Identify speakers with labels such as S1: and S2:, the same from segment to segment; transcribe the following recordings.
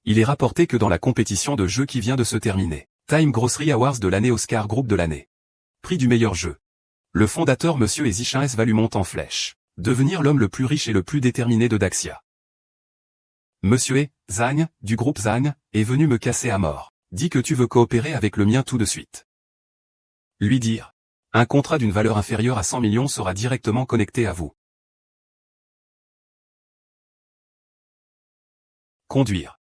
S1: Il est rapporté que dans la compétition de jeux qui vient de se terminer, Time Grocery Awards de l'année Oscar Group de l'année, prix du meilleur jeu, le fondateur Monsieur Ezichin S. Valu monte en flèche, devenir l'homme le plus riche et le plus déterminé de Daxia. Monsieur E. Zagne, du groupe Zagne, est venu me casser à mort. Dis que tu veux coopérer avec le mien tout de suite. Lui dire. Un contrat d'une valeur inférieure à 100 millions sera directement connecté à vous. Conduire.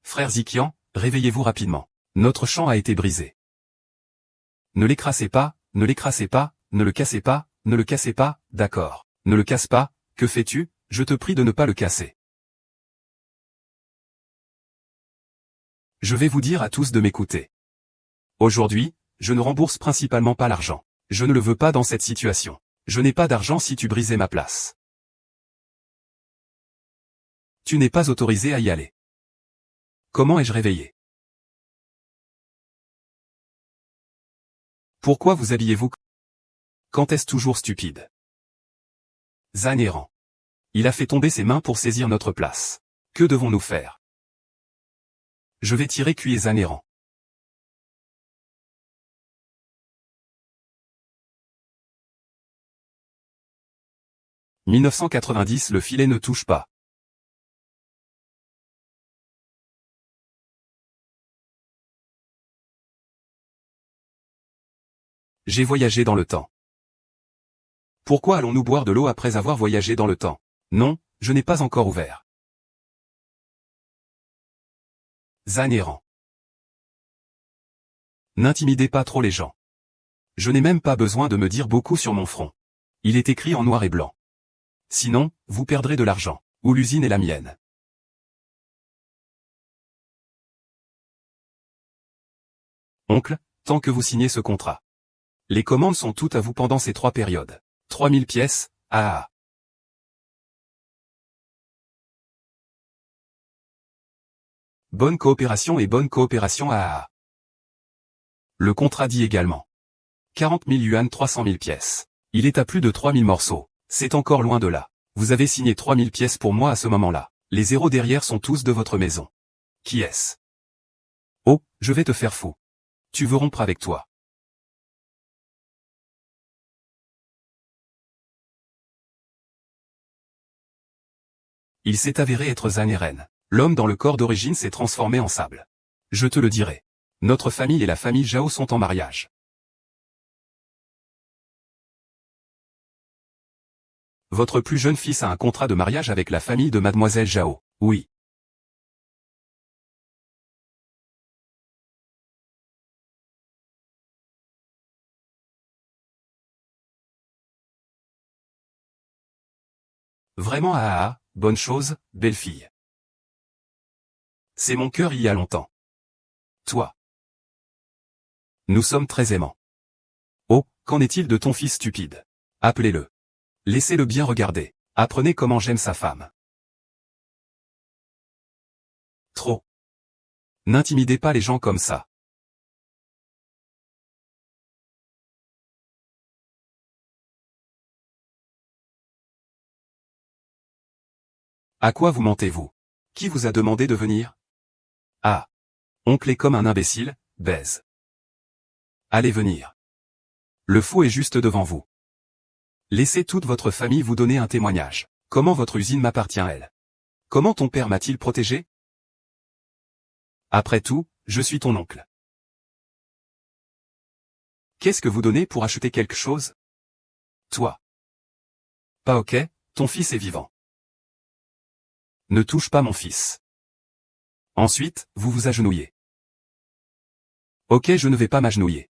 S1: Frère Zikian, réveillez-vous rapidement. Notre champ a été brisé. Ne l'écrasez pas, ne l'écrasez pas, ne le cassez pas, ne le cassez pas, d'accord. Ne le casse pas, que fais-tu? Je te prie de ne pas le casser. Je vais vous dire à tous de m'écouter. Aujourd'hui, je ne rembourse principalement pas l'argent. Je ne le veux pas dans cette situation. Je n'ai pas d'argent si tu brisais ma place. Tu n'es pas autorisé à y aller. Comment ai-je réveillé? Pourquoi vous habillez-vous? Quand est-ce toujours stupide? Zan errant. Il a fait tomber ses mains pour saisir notre place. Que devons-nous faire? Je vais tirer cuit et Zan errant. « 1990 le filet ne touche pas. J'ai voyagé dans le temps. Pourquoi allons-nous boire de l'eau après avoir voyagé dans le temps? Non, je n'ai pas encore ouvert. Zan errant. N'intimidez pas trop les gens. Je n'ai même pas besoin de me dire beaucoup sur mon front. Il est écrit en noir et blanc. Sinon, vous perdrez de l'argent, ou l'usine est la mienne. Oncle, tant que vous signez ce contrat. Les commandes sont toutes à vous pendant ces 3 périodes. 3000 pièces, ah. Bonne coopération et bonne coopération, ah. Le contrat dit également. 40 000 yuan 300 000 pièces. Il est à plus de 3000 morceaux. C'est encore loin de là. Vous avez signé 3000 pièces pour moi à ce moment-là. Les zéros derrière sont tous de votre maison. Qui est-ce? Oh, je vais te faire fou. Tu veux rompre avec toi. Il s'est avéré être Zan Eren. L'homme dans le corps d'origine s'est transformé en sable. Je te le dirai. Notre famille et la famille Zhao sont en mariage. Votre plus jeune fils a un contrat de mariage avec la famille de mademoiselle Zhao. Oui. Vraiment bonne chose, belle fille. C'est mon cœur il y a longtemps. Toi. Nous sommes très aimants. Oh, qu'en est-il de ton fils stupide? Appelez-le. Laissez-le bien regarder. Apprenez comment j'aime sa femme. Trop. N'intimidez pas les gens comme ça. À quoi vous mentez-vous? Qui vous a demandé de venir? Ah. Oncle est comme un imbécile, baise. Allez venir. Le faux est juste devant vous. Laissez toute votre famille vous donner un témoignage. Comment votre usine m'appartient-elle? Comment ton père m'a-t-il protégé? Après tout, je suis ton oncle. Qu'est-ce que vous donnez pour acheter quelque chose? Toi. Pas ok, ton fils est vivant. Ne touche pas mon fils. Ensuite, vous vous agenouillez. Ok, je ne vais pas m'agenouiller.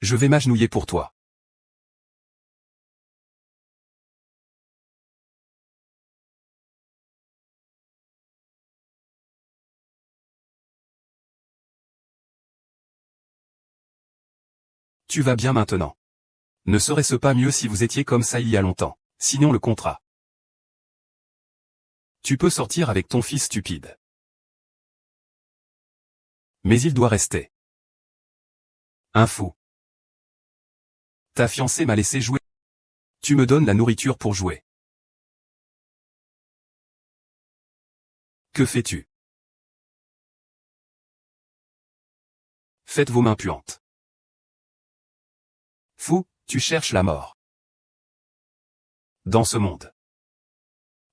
S1: Je vais m'agenouiller pour toi. Tu vas bien maintenant. Ne serait-ce pas mieux si vous étiez comme ça il y a longtemps? Signons le contrat. Tu peux sortir avec ton fils stupide. Mais il doit rester. Un fou. Ta fiancée m'a laissé jouer. Tu me donnes la nourriture pour jouer. Que fais-tu? Faites vos mains puantes. Fou, tu cherches la mort. Dans ce monde,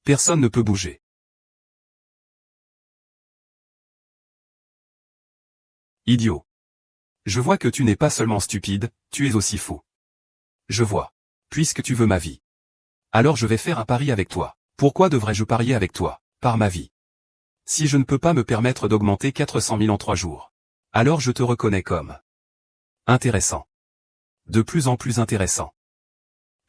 S1: personne ne peut bouger. Idiot. Je vois que tu n'es pas seulement stupide, tu es aussi fou. Je vois. Puisque tu veux ma vie. Alors je vais faire un pari avec toi. Pourquoi devrais-je parier avec toi? Par ma vie. Si je ne peux pas me permettre d'augmenter 400 000 en 3 jours. Alors je te reconnais comme intéressant. De plus en plus intéressant.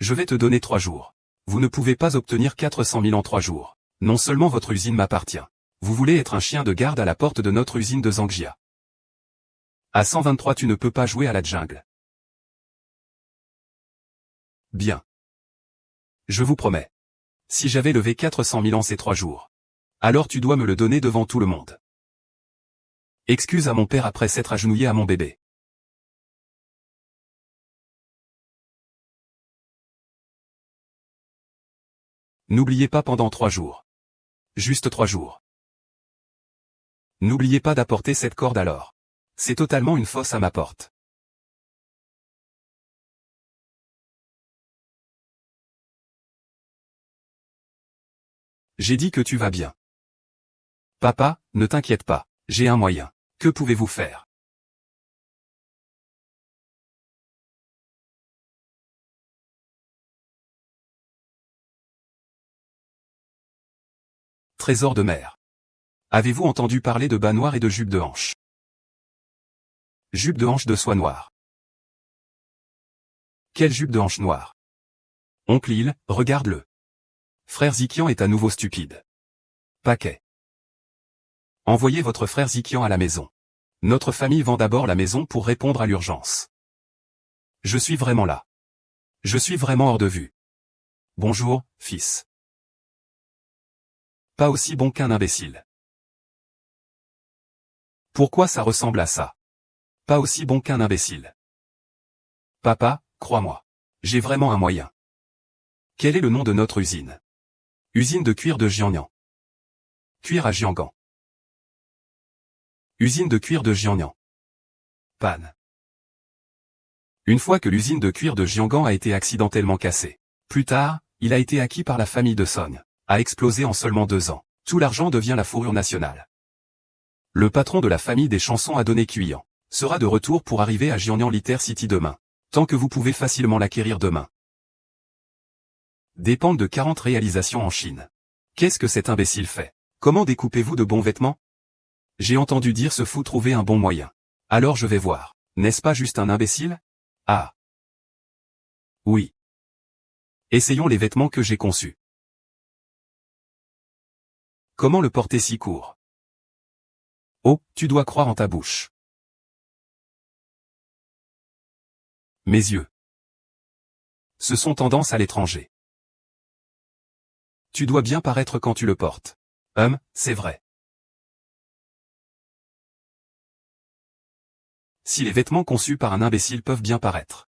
S1: Je vais te donner 3 jours. Vous ne pouvez pas obtenir 400 000 en 3 jours. Non seulement votre usine m'appartient. Vous voulez être un chien de garde à la porte de notre usine de Zangia. À 123 tu ne peux pas jouer à la jungle. Bien. Je vous promets. Si j'avais levé 400 000 en ces 3 jours. Alors tu dois me le donner devant tout le monde. Excuse à mon père après s'être agenouillé à mon bébé. N'oubliez pas pendant 3 jours. Juste 3 jours. N'oubliez pas d'apporter cette corde alors. C'est totalement une fosse à ma porte. J'ai dit que tu vas bien. Papa, ne t'inquiète pas, j'ai un moyen. Que pouvez-vous faire? Trésor de mer. Avez-vous entendu parler de bas noir et de jupe de hanche? Jupe de hanche de soie noire. Quelle jupe de hanche noire? Oncle Il, regarde-le. Frère Zikian est à nouveau stupide. Paquet. Envoyez votre frère Zikian à la maison. Notre famille vend d'abord la maison pour répondre à l'urgence. Je suis vraiment là. Je suis vraiment hors de vue. Bonjour, fils. Pas aussi bon qu'un imbécile. Pourquoi ça ressemble à ça? Pas aussi bon qu'un imbécile. Papa, crois-moi. J'ai vraiment un moyen. Quel est le nom de notre usine? Usine de cuir de Jiangnan. Cuir à Jianggan. Usine de cuir de Jiangnan. Panne. Une fois que l'usine de cuir de Jianggan a été accidentellement cassée. Plus tard, il a été acquis par la famille de Song. A explosé en seulement 2 ans. Tout l'argent devient la fourrure nationale. Le patron de la famille des chansons a donné Cuyan. Sera de retour pour arriver à Jiangnan Liter City demain. Tant que vous pouvez facilement l'acquérir demain. Dépendent de 40 réalisations en Chine. Qu'est-ce que cet imbécile fait? Comment découpez-vous de bons vêtements? J'ai entendu dire ce fou trouver un bon moyen. Alors je vais voir. N'est-ce pas juste un imbécile? Ah. Oui. Essayons les vêtements que j'ai conçus. Comment le porter si court? Oh, tu dois croire en ta bouche. Mes yeux. Ce sont tendances à l'étranger. Tu dois bien paraître quand tu le portes. C'est vrai. Si les vêtements conçus par un imbécile peuvent bien paraître.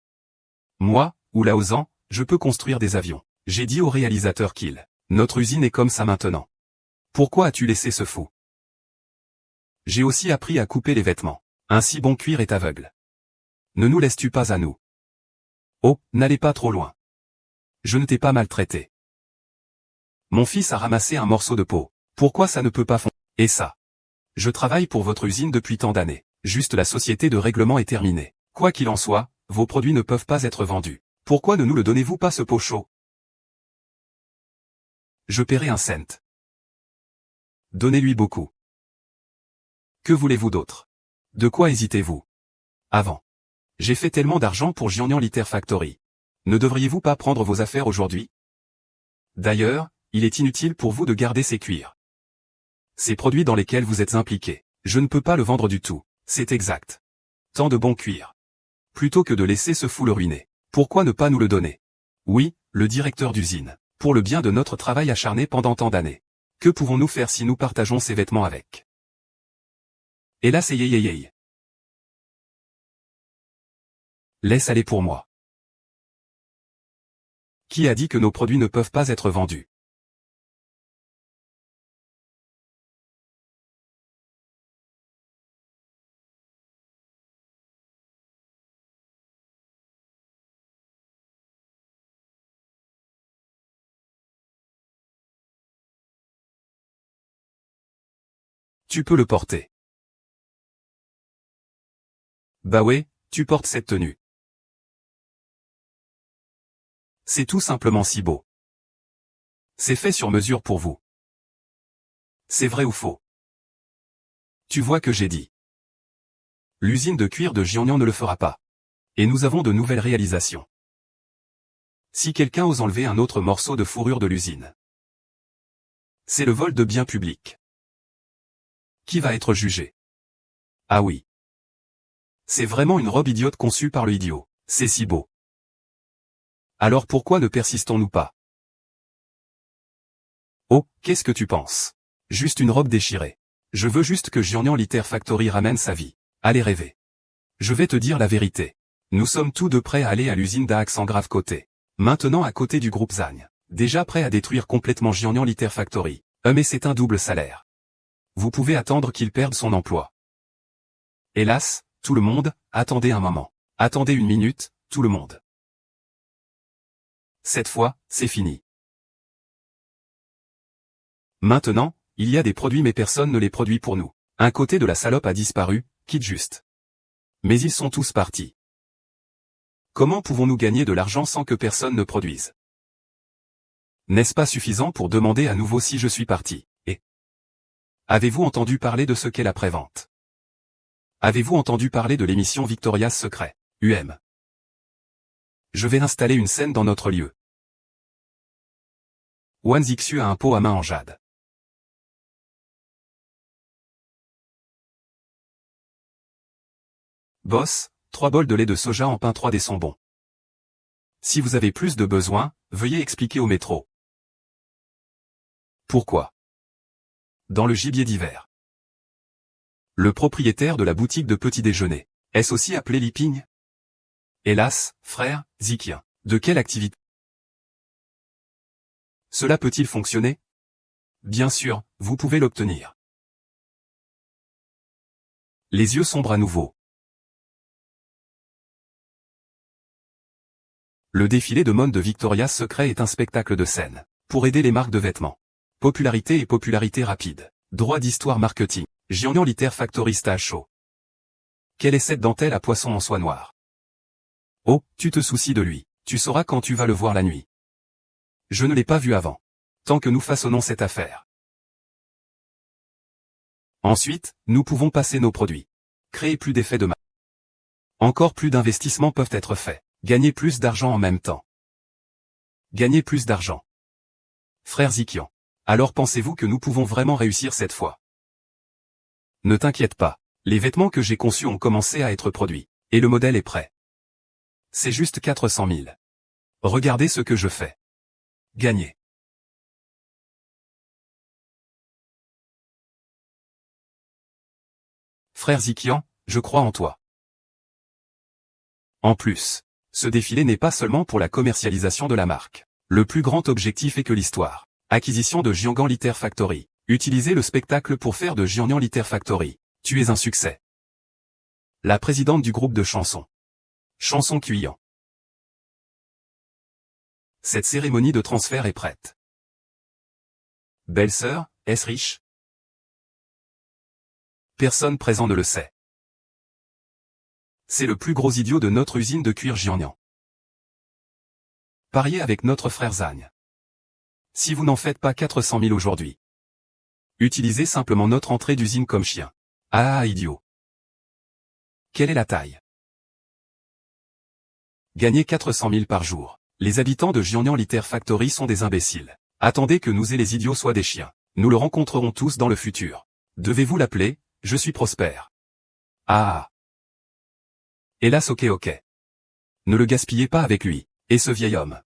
S1: Moi, ou Laozan, je peux construire des avions. J'ai dit au réalisateur notre usine est comme ça maintenant. Pourquoi as-tu laissé ce fou? J'ai aussi appris à couper les vêtements. Un si bon cuir est aveugle. Ne nous laisses-tu pas à nous? Oh, n'allez pas trop loin. Je ne t'ai pas maltraité. Mon fils a ramassé un morceau de peau. Pourquoi ça ne peut pas fonctionner? Et ça? Je travaille pour votre usine depuis tant d'années. Juste la société de règlement est terminée. Quoi qu'il en soit, vos produits ne peuvent pas être vendus. Pourquoi ne nous le donnez-vous pas ce pot chaud? Je paierai un cent. Donnez-lui beaucoup. Que voulez-vous d'autre? De quoi hésitez-vous? Avant. J'ai fait tellement d'argent pour Jiangnan Liter Factory. Ne devriez-vous pas prendre vos affaires aujourd'hui? D'ailleurs, il est inutile pour vous de garder ces cuirs. Ces produits dans lesquels vous êtes impliqués. Je ne peux pas le vendre du tout. C'est exact. Tant de bons cuirs. Plutôt que de laisser ce fou le ruiner. Pourquoi ne pas nous le donner? Oui, le directeur d'usine. Pour le bien de notre travail acharné pendant tant d'années. Que pouvons-nous faire si nous partageons ces vêtements avec? Hélas et yéyéyéy. Laisse aller pour moi. Qui a dit que nos produits ne peuvent pas être vendus? Tu peux le porter. Bah ouais, tu portes cette tenue. C'est tout simplement si beau. C'est fait sur mesure pour vous. C'est vrai ou faux? Tu vois que j'ai dit. L'usine de cuir de Jiangnan ne le fera pas. Et nous avons de nouvelles réalisations. Si quelqu'un ose enlever un autre morceau de fourrure de l'usine, c'est le vol de biens publics. Qui va être jugé? Ah oui. C'est vraiment une robe idiote conçue par le idiot. C'est si beau. Alors pourquoi ne persistons-nous pas? Oh, qu'est-ce que tu penses? Juste une robe déchirée. Je veux juste que Jiangnan Liter Factory ramène sa vie. Allez rêver. Je vais te dire la vérité. Nous sommes tous deux prêts à aller à l'usine d'Ax en grave côté. Maintenant à côté du groupe Zang. Déjà prêt à détruire complètement Jiangnan Liter Factory. Mais c'est un double salaire. Vous pouvez attendre qu'il perde son emploi. Hélas, tout le monde, attendez un moment. Attendez une minute, tout le monde. Cette fois, c'est fini. Maintenant, il y a des produits mais personne ne les produit pour nous. Un côté de la salope a disparu, quitte juste. Mais ils sont tous partis. Comment pouvons-nous gagner de l'argent sans que personne ne produise? N'est-ce pas suffisant pour demander à nouveau si je suis parti? Et avez-vous entendu parler de ce qu'est la prévente? Avez-vous entendu parler de l'émission Victoria's Secret, UM? Je vais installer une scène dans notre lieu. Wan Zixu a un pot à main en jade. Boss, 3 bols de lait de soja en pain 3D sont bons. Si vous avez plus de besoins, veuillez expliquer au métro. Pourquoi? Dans le gibier d'hiver. Le propriétaire de la boutique de petit déjeuner. Est-ce aussi appelé Liping? Hélas, frère, Zikien. De quelle activité? Cela peut-il fonctionner? Bien sûr, vous pouvez l'obtenir. Les yeux sombres à nouveau. Le défilé de mode de Victoria's Secret est un spectacle de scène. Pour aider les marques de vêtements. Popularité et popularité rapide. Droit d'histoire marketing. Jiangnan Liter Factory Stage Show. Quelle est cette dentelle à poisson en soie noire? Oh, tu te soucies de lui. Tu sauras quand tu vas le voir la nuit. Je ne l'ai pas vu avant. Tant que nous façonnons cette affaire. Ensuite, nous pouvons passer nos produits. Créer plus d'effets de marque. Encore plus d'investissements peuvent être faits. Gagner plus d'argent en même temps. Gagner plus d'argent. Frère Zikian. Alors pensez-vous que nous pouvons vraiment réussir cette fois? Ne t'inquiète pas. Les vêtements que j'ai conçus ont commencé à être produits. Et le modèle est prêt. C'est juste 400 000. Regardez ce que je fais. Gagner. Frère Zikian, je crois en toi. En plus, ce défilé n'est pas seulement pour la commercialisation de la marque. Le plus grand objectif est que l'histoire. Acquisition de Jiangnan Liter Factory. Utilisez le spectacle pour faire de Jiangnan Liter Factory. Tu es un succès. La présidente du groupe de chansons. Chanson Cuillant. Cette cérémonie de transfert est prête. Belle-sœur, est-ce riche? Personne présent ne le sait. C'est le plus gros idiot de notre usine de cuir Jiangnan. Pariez avec notre frère Zang. Si vous n'en faites pas 400 000 aujourd'hui. Utilisez simplement notre entrée d'usine comme chien. Ah, idiot. Quelle est la taille? Gagnez 400 000 par jour. Les habitants de Jiangnan Liter Factory sont des imbéciles. Attendez que nous et les idiots soient des chiens. Nous le rencontrerons tous dans le futur. Devez-vous l'appeler, je suis prospère. Ah. Hélas ok. Ne le gaspillez pas avec lui. Et ce vieil homme.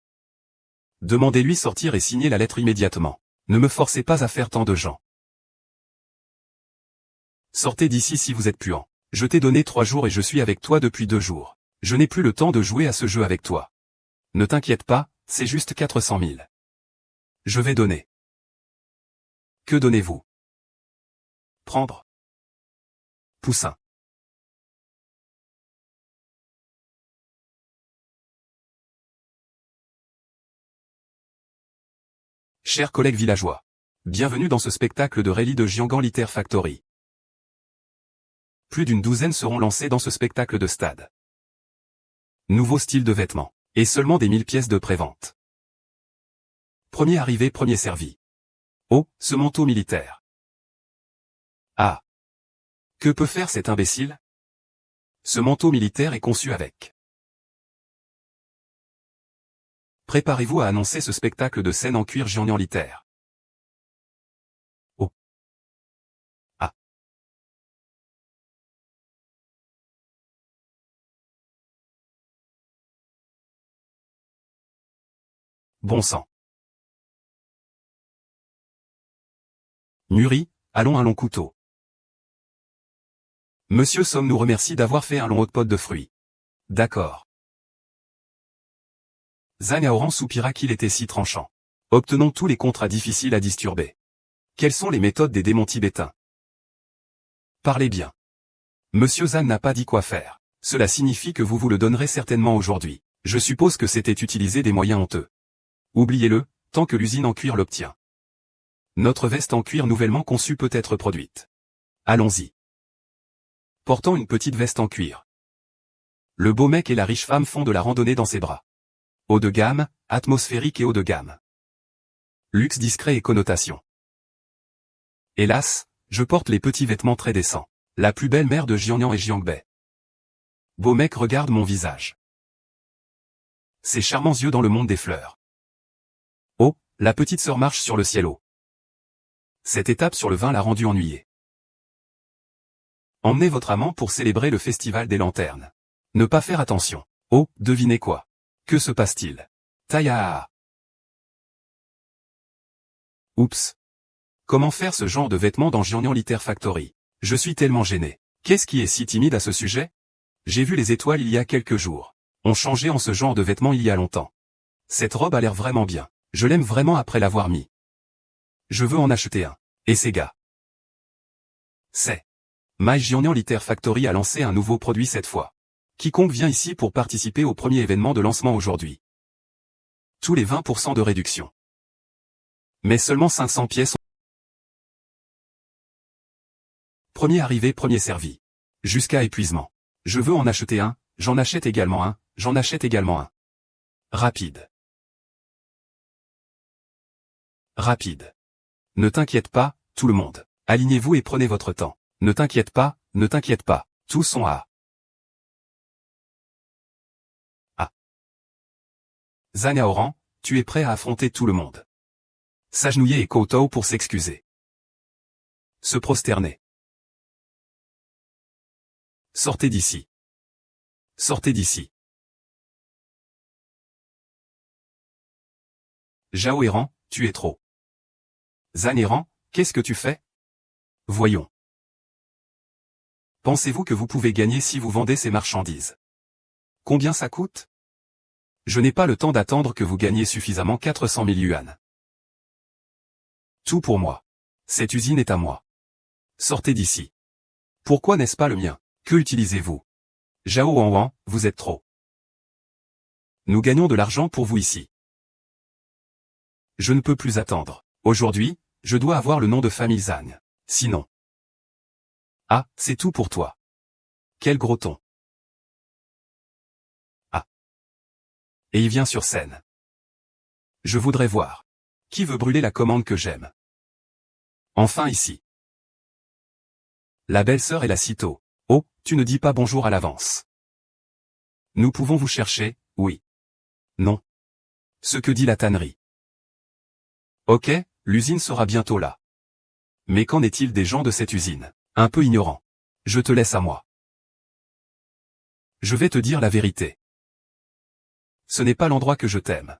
S1: Demandez-lui sortir et signer la lettre immédiatement. Ne me forcez pas à faire tant de gens. Sortez d'ici si vous êtes puant. Je t'ai donné 3 jours et je suis avec toi depuis 2 jours. Je n'ai plus le temps de jouer à ce jeu avec toi. Ne t'inquiète pas, c'est juste 400 000. Je vais donner. Que donnez-vous? Prendre. Poussin. Chers collègues villageois. Bienvenue dans ce spectacle de rallye de Jiangan Liter Factory. Plus d'une douzaine seront lancés dans ce spectacle de stade. Nouveau style de vêtements. Et seulement des 1000 pièces de prévente. Premier arrivé, premier servi. Oh, ce manteau militaire. Ah. Que peut faire cet imbécile? Ce manteau militaire est conçu avec. Préparez-vous à annoncer ce spectacle de scène en cuir Jiangan Liter. Oh. Ah. Bon sang. Muri, allons un long couteau. Monsieur Somme nous remercie d'avoir fait un long haut de pote de fruits. D'accord. Zhang Aoran soupira qu'il était si tranchant. Obtenons tous les contrats difficiles à disturber. Quelles sont les méthodes des démons tibétains? Parlez bien. Monsieur Zhang n'a pas dit quoi faire. Cela signifie que vous le donnerez certainement aujourd'hui. Je suppose que c'était utiliser des moyens honteux. Oubliez-le, tant que l'usine en cuir l'obtient. Notre veste en cuir nouvellement conçue peut être produite. Allons-y. Portant une petite veste en cuir. Le beau mec et la riche femme font de la randonnée dans ses bras. Haut de gamme, atmosphérique et haut de gamme. Luxe discret et connotation. Hélas, je porte les petits vêtements très décents. La plus belle mère de Jiangnan et Jiangbei. Beau mec regarde mon visage. Ses charmants yeux dans le monde des fleurs. Oh, la petite sœur marche sur le cielo. Cette étape sur le vin l'a rendu ennuyé. Emmenez votre amant pour célébrer le festival des lanternes. Ne pas faire attention. Oh, devinez quoi? Que se passe-t-il? Taïa. Oups. Comment faire ce genre de vêtements dans Jiangan Liter Factory? Je suis tellement gêné. Qu'est-ce qui est si timide à ce sujet? J'ai vu les étoiles il y a quelques jours. On changeait en ce genre de vêtements il y a longtemps. Cette robe a l'air vraiment bien. Je l'aime vraiment après l'avoir mis. Je veux en acheter un. Et ces gars. C'est. My Jiangan Liter Factory a lancé un nouveau produit cette fois. Quiconque vient ici pour participer au premier événement de lancement aujourd'hui. Tous les 20% de réduction. Mais seulement 500 pièces. Premier arrivé, premier servi. Jusqu'à épuisement. Je veux en acheter un, j'en achète également un, j'en achète également un. Rapide. Rapide. Ne t'inquiète pas, tout le monde. Alignez-vous et prenez votre temps. Ne t'inquiète pas, tous sont à. Ah. Zhang Aoran, tu es prêt à affronter tout le monde. S'agenouiller et kowtow pour s'excuser. Se prosterner. Sortez d'ici. Sortez d'ici. Zhao Erran, tu es trop. Zhang Erran, qu'est-ce que tu fais? Voyons. Pensez-vous que vous pouvez gagner si vous vendez ces marchandises? Combien ça coûte? Je n'ai pas le temps d'attendre que vous gagniez suffisamment 400 000 yuan. Tout pour moi. Cette usine est à moi. Sortez d'ici. Pourquoi n'est-ce pas le mien? Que utilisez-vous? Zhao Wanwan, vous êtes trop. Nous gagnons de l'argent pour vous ici. Je ne peux plus attendre. Aujourd'hui, je dois avoir le nom de famille Zhang. Sinon. Ah, c'est tout pour toi. Quel gros ton. Ah. Et il vient sur scène. Je voudrais voir. Qui veut brûler la commande que j'aime? Enfin ici. La belle-sœur est là sitôt. Oh, tu ne dis pas bonjour à l'avance. Nous pouvons vous chercher, oui. Non. Ce que dit la tannerie. Ok, l'usine sera bientôt là. Mais qu'en est-il des gens de cette usine? Un peu ignorants. Je te laisse à moi. Je vais te dire la vérité. Ce n'est pas l'endroit que je t'aime.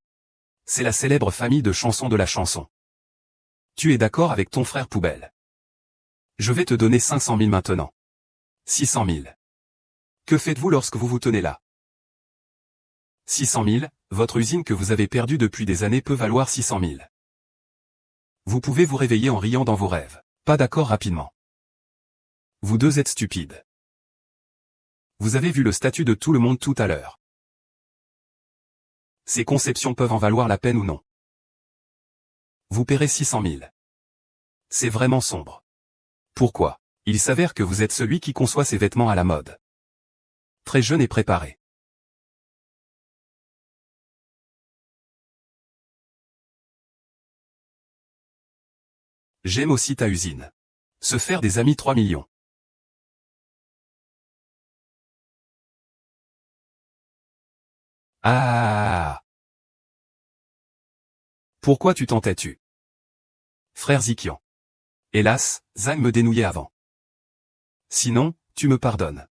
S1: C'est la célèbre famille de chansons de la chanson. Tu es d'accord avec ton frère poubelle? Je vais te donner 500 000 maintenant. 600 000. Que faites-vous lorsque vous vous tenez là? 600 000, votre usine que vous avez perdue depuis des années peut valoir 600 000. Vous pouvez vous réveiller en riant dans vos rêves. Pas d'accord rapidement. Vous deux êtes stupides. Vous avez vu le statut de tout le monde tout à l'heure. Ces conceptions peuvent en valoir la peine ou non. Vous paierez 600 000. C'est vraiment sombre. Pourquoi? Il s'avère que vous êtes celui qui conçoit ces vêtements à la mode. Très jeune et préparé. J'aime aussi ta usine. Se faire des amis 3 millions. Ah. Pourquoi tu t'entêtes-tu? Frère Zikian. Hélas, Zhang me dénouillait avant. Sinon, tu me pardonnes.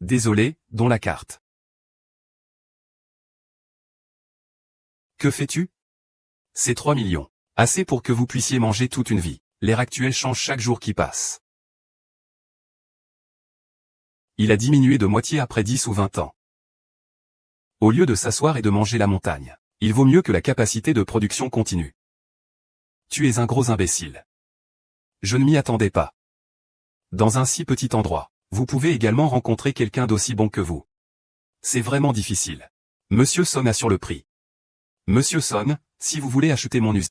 S1: Désolé, dont la carte. Que fais-tu? C'est 3 millions. Assez pour que vous puissiez manger toute une vie. L'ère actuelle change chaque jour qui passe. Il a diminué de moitié après 10 ou 20 ans. Au lieu de s'asseoir et de manger la montagne, il vaut mieux que la capacité de production continue. Tu es un gros imbécile. Je ne m'y attendais pas. Dans un si petit endroit, vous pouvez également rencontrer quelqu'un d'aussi bon que vous. C'est vraiment difficile. Monsieur Son a sur le prix. Monsieur Son, si vous voulez acheter mon usine,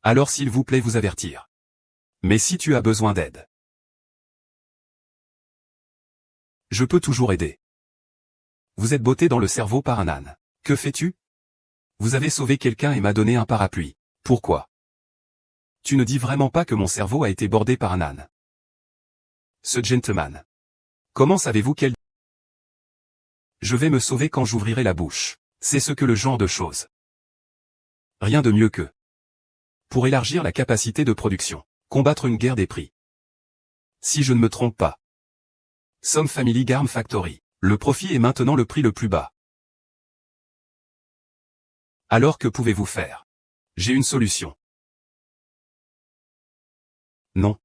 S1: alors s'il vous plaît vous avertir. Mais si tu as besoin d'aide, je peux toujours aider. Vous êtes botté dans le cerveau par un âne. Que fais-tu? Vous avez sauvé quelqu'un et m'a donné un parapluie. Pourquoi? Tu ne dis vraiment pas que mon cerveau a été bordé par un âne. Ce gentleman. Comment savez-vous qu'elle... Je vais me sauver quand j'ouvrirai la bouche. C'est ce que le genre de choses. Rien de mieux que... Pour élargir la capacité de production. Combattre une guerre des prix. Si je ne me trompe pas. Some Family Garm Factory. Le profit est maintenant le prix le plus bas. Alors que pouvez-vous faire? J'ai une solution. Non.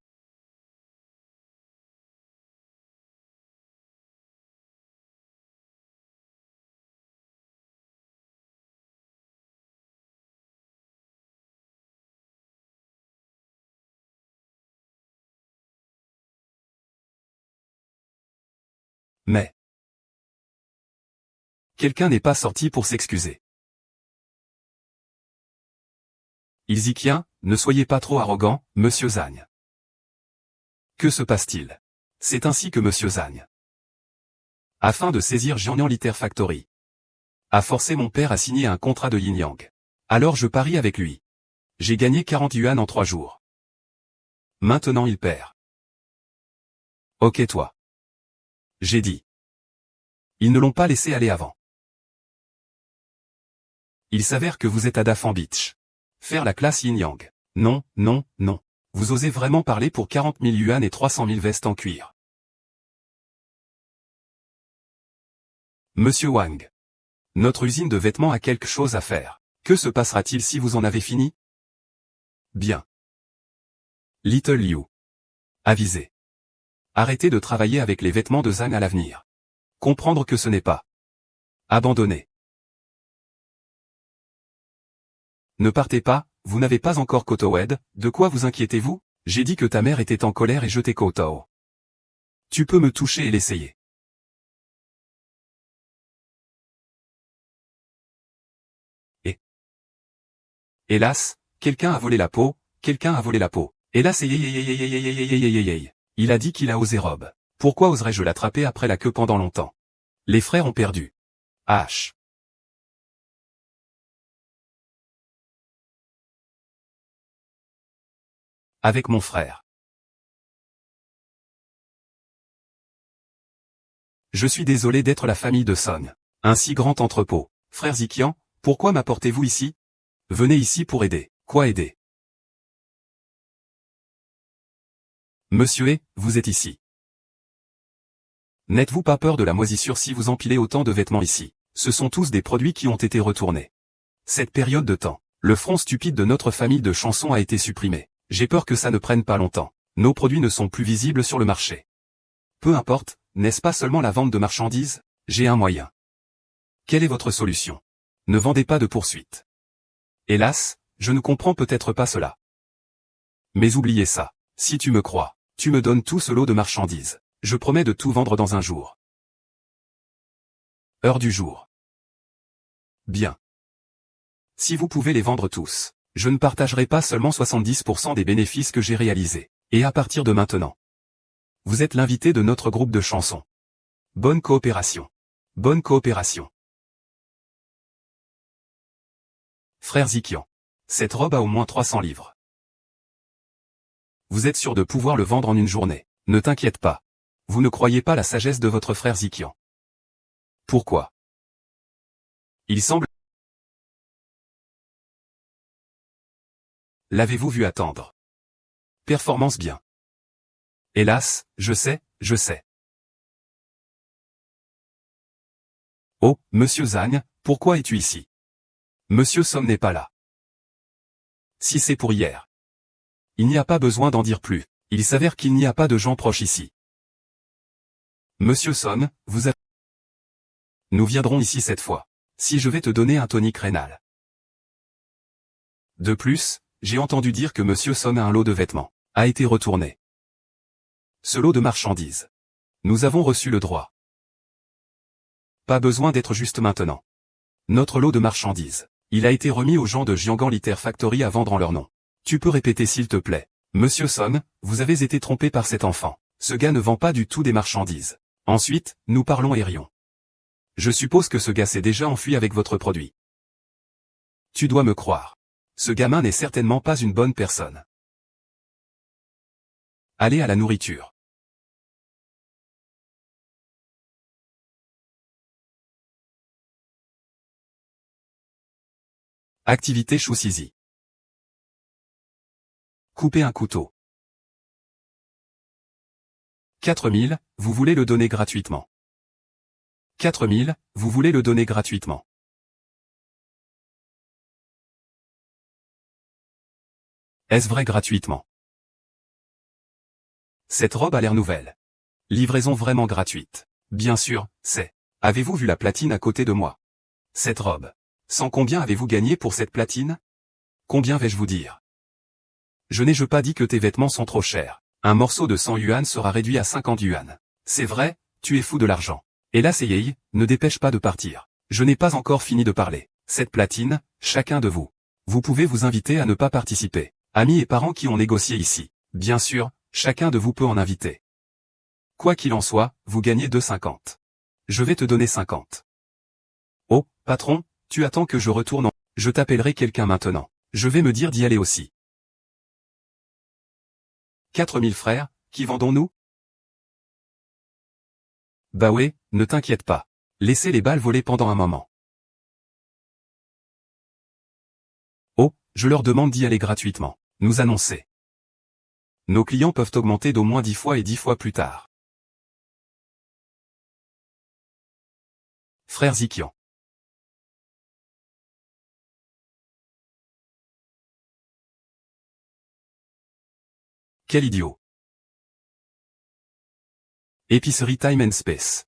S1: Mais... Quelqu'un n'est pas sorti pour s'excuser. Ilzikian, ne soyez pas trop arrogant, monsieur Zhang. Que se passe-t-il? C'est ainsi que monsieur Zhang, afin de saisir Jiangnan Liter Factory, a forcé mon père à signer un contrat de yin-yang. Alors je parie avec lui. J'ai gagné 40 yuan en 3 jours. Maintenant il perd. Ok toi. J'ai dit. Ils ne l'ont pas laissé aller avant. Il s'avère que vous êtes à Dafan Beach. Faire la classe yin-yang. Non, non, non. Vous osez vraiment parler pour 40 000 yuan et 300 000 vestes en cuir. Monsieur Wang. Notre usine de vêtements a quelque chose à faire. Que se passera-t-il si vous en avez fini? Bien. Little Liu. Avisez. Arrêtez de travailler avec les vêtements de Zhang à l'avenir. Comprendre que ce n'est pas abandonné. Ne partez pas, vous n'avez pas encore Kotowed, de quoi vous inquiétez-vous? J'ai dit que ta mère était en colère et je t'ai Kotow. Tu peux me toucher et l'essayer. Et hélas, quelqu'un a volé la peau, quelqu'un a volé la peau. Hélas, il a dit qu'il a osé Rob. Pourquoi oserais-je l'attraper après la queue pendant longtemps? Les frères ont perdu. H. Avec mon frère. Je suis désolé d'être la famille de Son. Un si grand entrepôt. Frère Zikian, pourquoi m'apportez-vous ici? Venez ici pour aider. Quoi aider? Monsieur, vous êtes ici. N'êtes-vous pas peur de la moisissure si vous empilez autant de vêtements ici? Ce sont tous des produits qui ont été retournés. Cette période de temps, le front stupide de notre famille de chansons a été supprimé. J'ai peur que ça ne prenne pas longtemps. Nos produits ne sont plus visibles sur le marché. Peu importe, n'est-ce pas seulement la vente de marchandises? J'ai un moyen. Quelle est votre solution? Ne vendez pas de poursuite. Hélas, je ne comprends peut-être pas cela. Mais oubliez ça. Si tu me crois, tu me donnes tout ce lot de marchandises. Je promets de tout vendre dans un jour. Heure du jour. Bien. Si vous pouvez les vendre tous, je ne partagerai pas seulement 70% des bénéfices que j'ai réalisés. Et à partir de maintenant, vous êtes l'invité de notre groupe de chansons. Bonne coopération. Bonne coopération. Frère Zikian. Cette robe a au moins 300 livres. Vous êtes sûr de pouvoir le vendre en une journée. Ne t'inquiète pas. Vous ne croyez pas la sagesse de votre frère Zikian. Pourquoi? Il semble... L'avez-vous vu attendre? Performance bien. Hélas, je sais. Oh, Monsieur Zhang, pourquoi es-tu ici? Monsieur Song n'est pas là. Si c'est pour hier. Il n'y a pas besoin d'en dire plus. Il s'avère qu'il n'y a pas de gens proches ici. Monsieur Son, vous avez... Nous viendrons ici cette fois. Si je vais te donner un tonique rénal. De plus, j'ai entendu dire que Monsieur Son a un lot de vêtements. A été retourné. Ce lot de marchandises. Nous avons reçu le droit. Pas besoin d'être juste maintenant. Notre lot de marchandises. Il a été remis aux gens de Jianghan Liter Factory à vendre en leur nom. Tu peux répéter s'il te plaît. Monsieur Son, vous avez été trompé par cet enfant. Ce gars ne vend pas du tout des marchandises. Ensuite, nous parlons aérion. Je suppose que ce gars s'est déjà enfui avec votre produit. Tu dois me croire. Ce gamin n'est certainement pas une bonne personne. Allez à la nourriture. Activité Chousizi. Couper un couteau. 4000, vous voulez le donner gratuitement. 4000, vous voulez le donner gratuitement. Est-ce vrai gratuitement? Cette robe a l'air nouvelle. Livraison vraiment gratuite. Bien sûr, c'est. Avez-vous vu la platine à côté de moi? Cette robe. Sans combien avez-vous gagné pour cette platine? Combien vais-je vous dire? Je n'ai pas dit que tes vêtements sont trop chers. Un morceau de 100 yuan sera réduit à 50 yuan. C'est vrai, tu es fou de l'argent. Hélas Yei, ne dépêche pas de partir. Je n'ai pas encore fini de parler. Cette platine, chacun de vous. Vous pouvez vous inviter à ne pas participer. Amis et parents qui ont négocié ici. Bien sûr, chacun de vous peut en inviter. Quoi qu'il en soit, vous gagnez 2,50. Je vais te donner 50. Oh, patron, tu attends que je retourne en... Je t'appellerai quelqu'un maintenant. Je vais me dire d'y aller aussi. 4000 frères, qui vendons-nous? Bah ouais, ne t'inquiète pas. Laissez les balles voler pendant un moment. Oh, je leur demande d'y aller gratuitement. Nous annoncer. Nos clients peuvent augmenter d'au moins 10 fois et 10 fois plus tard. Frère Zikian. Quel idiot. Épicerie Time and Space.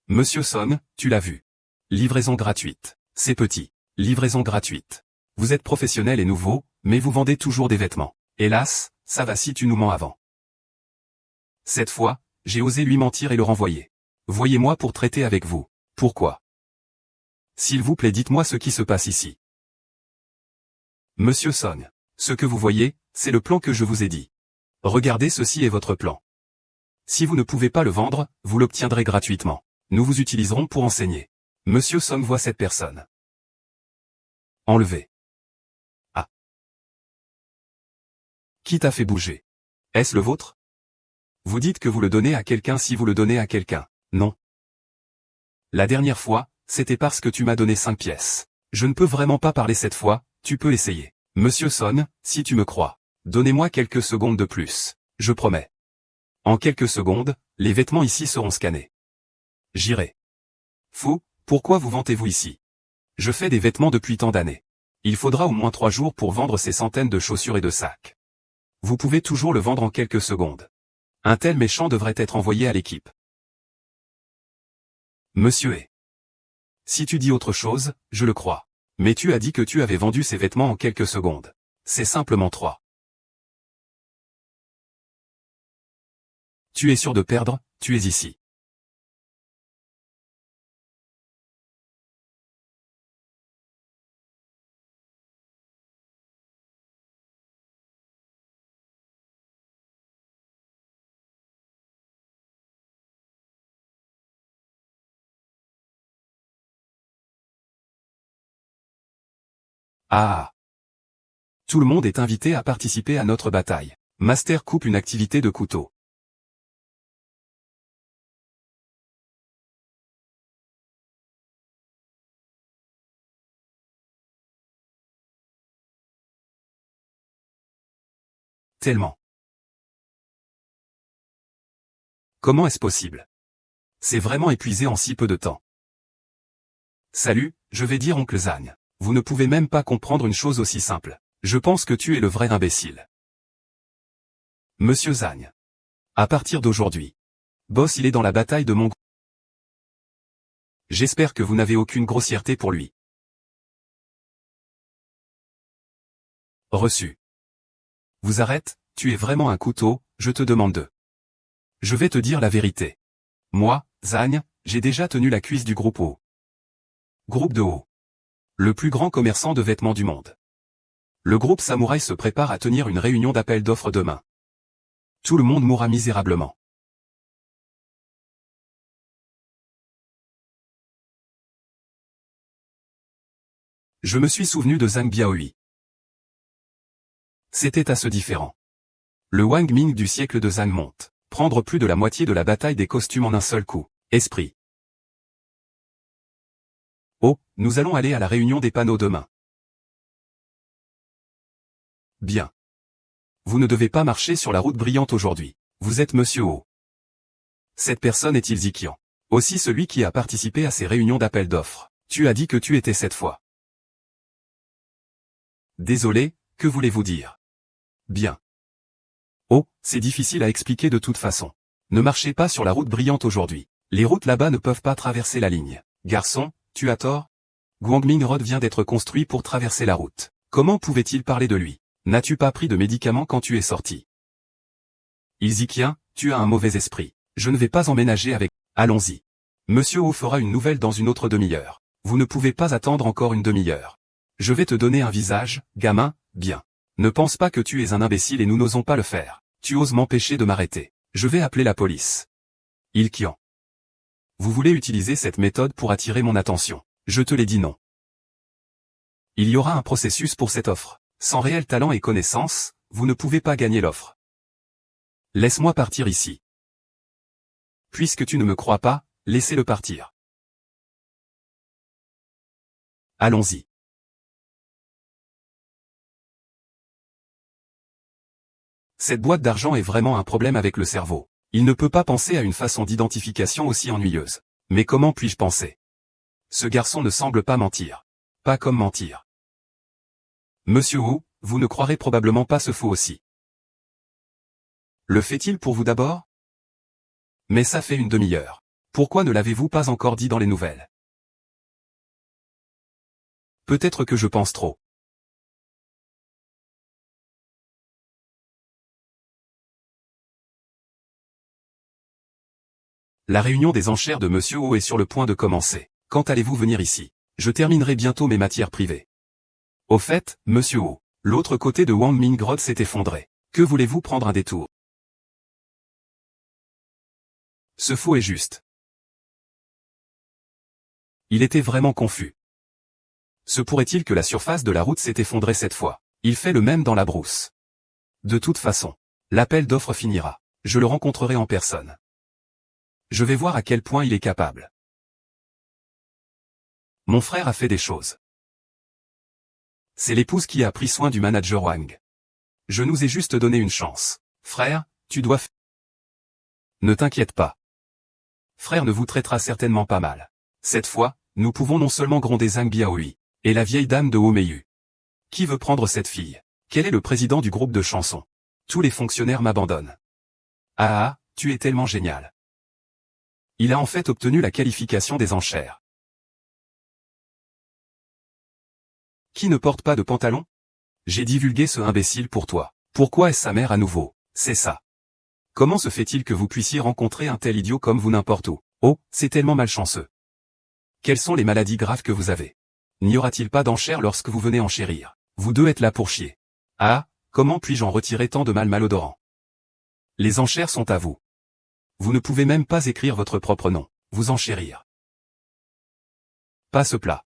S1: Monsieur Son, tu l'as vu. Livraison gratuite. C'est petit. Livraison gratuite. Vous êtes professionnel et nouveau, mais vous vendez toujours des vêtements. Hélas, ça va si tu nous mens avant. Cette fois, j'ai osé lui mentir et le renvoyer. Voyez-moi pour traiter avec vous. Pourquoi? S'il vous plaît, dites-moi ce qui se passe ici. Monsieur Son. Ce que vous voyez, c'est le plan que je vous ai dit. Regardez, ceci est votre plan. Si vous ne pouvez pas le vendre, vous l'obtiendrez gratuitement. Nous vous utiliserons pour enseigner. Monsieur Son voit cette personne. Enlevé. Ah. Qui t'a fait bouger? Est-ce le vôtre? Vous dites que vous le donnez à quelqu'un si vous le donnez à quelqu'un. Non. La dernière fois, c'était parce que tu m'as donné 5 pièces. Je ne peux vraiment pas parler cette fois, tu peux essayer. Monsieur Son, si tu me crois, donnez-moi quelques secondes de plus. Je promets. En quelques secondes, les vêtements ici seront scannés. J'irai. Fou, pourquoi vous vantez-vous ici? Je fais des vêtements depuis tant d'années. Il faudra au moins 3 jours pour vendre ces centaines de chaussures et de sacs. Vous pouvez toujours le vendre en quelques secondes. Un tel méchant devrait être envoyé à l'équipe. Monsieur est. Si tu dis autre chose, je le crois. Mais tu as dit que tu avais vendu ces vêtements en quelques secondes. C'est simplement 3. Tu es sûr de perdre, tu es ici. Ah. Tout le monde est invité à participer à notre bataille. Master coupe une activité de couteau. Tellement. Comment est-ce possible? C'est vraiment épuisé en si peu de temps. Salut, je vais dire oncle Zagne. Vous ne pouvez même pas comprendre une chose aussi simple. Je pense que tu es le vrai imbécile. Monsieur Zagne. À partir d'aujourd'hui. Boss il est dans la bataille de mon... J'espère que vous n'avez aucune grossièreté pour lui. Reçu. Vous arrête, tu es vraiment un couteau, je te demande de. Je vais te dire la vérité. Moi, Zagne, j'ai déjà tenu la cuisse du groupe O. Groupe de O. Le plus grand commerçant de vêtements du monde. Le groupe Samouraï se prépare à tenir une réunion d'appel d'offres demain. Tout le monde mourra misérablement. Je me suis souvenu de Zhang Biaohui. C'était assez différent. Le Wang Ming du siècle de Zhang monte. Prendre plus de la moitié de la bataille des costumes en un seul coup. Esprit. Oh, nous allons aller à la réunion des panneaux demain. Bien. Vous ne devez pas marcher sur la route brillante aujourd'hui. Vous êtes Monsieur O. Cette personne est-il Zikian? Aussi celui qui a participé à ces réunions d'appel d'offres. Tu as dit que tu étais cette fois. Désolé, que voulez-vous dire? Bien. Oh, c'est difficile à expliquer de toute façon. Ne marchez pas sur la route brillante aujourd'hui. Les routes là-bas ne peuvent pas traverser la ligne. Garçon, tu as tort. Guangming Road vient d'être construit pour traverser la route. Comment pouvait-il parler de lui? N'as-tu pas pris de médicaments quand tu es sorti? Izikien, tu as un mauvais esprit. Je ne vais pas emménager avec... Allons-y. Monsieur O fera une nouvelle dans une autre demi-heure. Vous ne pouvez pas attendre encore une demi-heure. Je vais te donner un visage, gamin, bien. Ne pense pas que tu es un imbécile et nous n'osons pas le faire. Tu oses m'empêcher de m'arrêter. Je vais appeler la police. Ilkian. Vous voulez utiliser cette méthode pour attirer mon attention. Je te l'ai dit non. Il y aura un processus pour cette offre. Sans réel talent et connaissance, vous ne pouvez pas gagner l'offre. Laisse-moi partir ici. Puisque tu ne me crois pas, laissez-le partir. Allons-y. Cette boîte d'argent est vraiment un problème avec le cerveau. Il ne peut pas penser à une façon d'identification aussi ennuyeuse. Mais comment puis-je penser? Ce garçon ne semble pas mentir. Pas comme mentir. Monsieur Wu, vous ne croirez probablement pas ce faux aussi. Le fait-il pour vous d'abord? Mais ça fait une demi-heure. Pourquoi ne l'avez-vous pas encore dit dans les nouvelles? Peut-être que je pense trop. La réunion des enchères de Monsieur O est sur le point de commencer. Quand allez-vous venir ici? Je terminerai bientôt mes matières privées. Au fait, Monsieur O, l'autre côté de Wang Ming Road s'est effondré. Que voulez-vous prendre un détour? Ce faux est juste. Il était vraiment confus. Se pourrait-il que la surface de la route s'est effondrée cette fois? Il fait le même dans la brousse. De toute façon, l'appel d'offres finira. Je le rencontrerai en personne. Je vais voir à quel point il est capable. Mon frère a fait des choses. C'est l'épouse qui a pris soin du manager Wang. Je nous ai juste donné une chance. Frère, tu dois Ne t'inquiète pas. Frère ne vous traitera certainement pas mal. Cette fois, nous pouvons non seulement gronder Zhang Biaohui, et la vieille dame de Haut-Meiyu. Qui veut prendre cette fille? Quel est le président du groupe de chansons? Tous les fonctionnaires m'abandonnent. Ah, tu es tellement génial. Il a en fait obtenu la qualification des enchères. Qui ne porte pas de pantalon? J'ai divulgué ce imbécile pour toi. Pourquoi est-ce sa mère à nouveau? C'est ça. Comment se fait-il que vous puissiez rencontrer un tel idiot comme vous n'importe où? Oh, c'est tellement malchanceux. Quelles sont les maladies graves que vous avez? N'y aura-t-il pas d'enchères lorsque vous venez enchérir? Vous deux êtes là pour chier. Ah, comment puis-je en retirer tant de mal malodorant? Les enchères sont à vous. Vous ne pouvez même pas écrire votre propre nom, vous enchérir. Pas ce plat.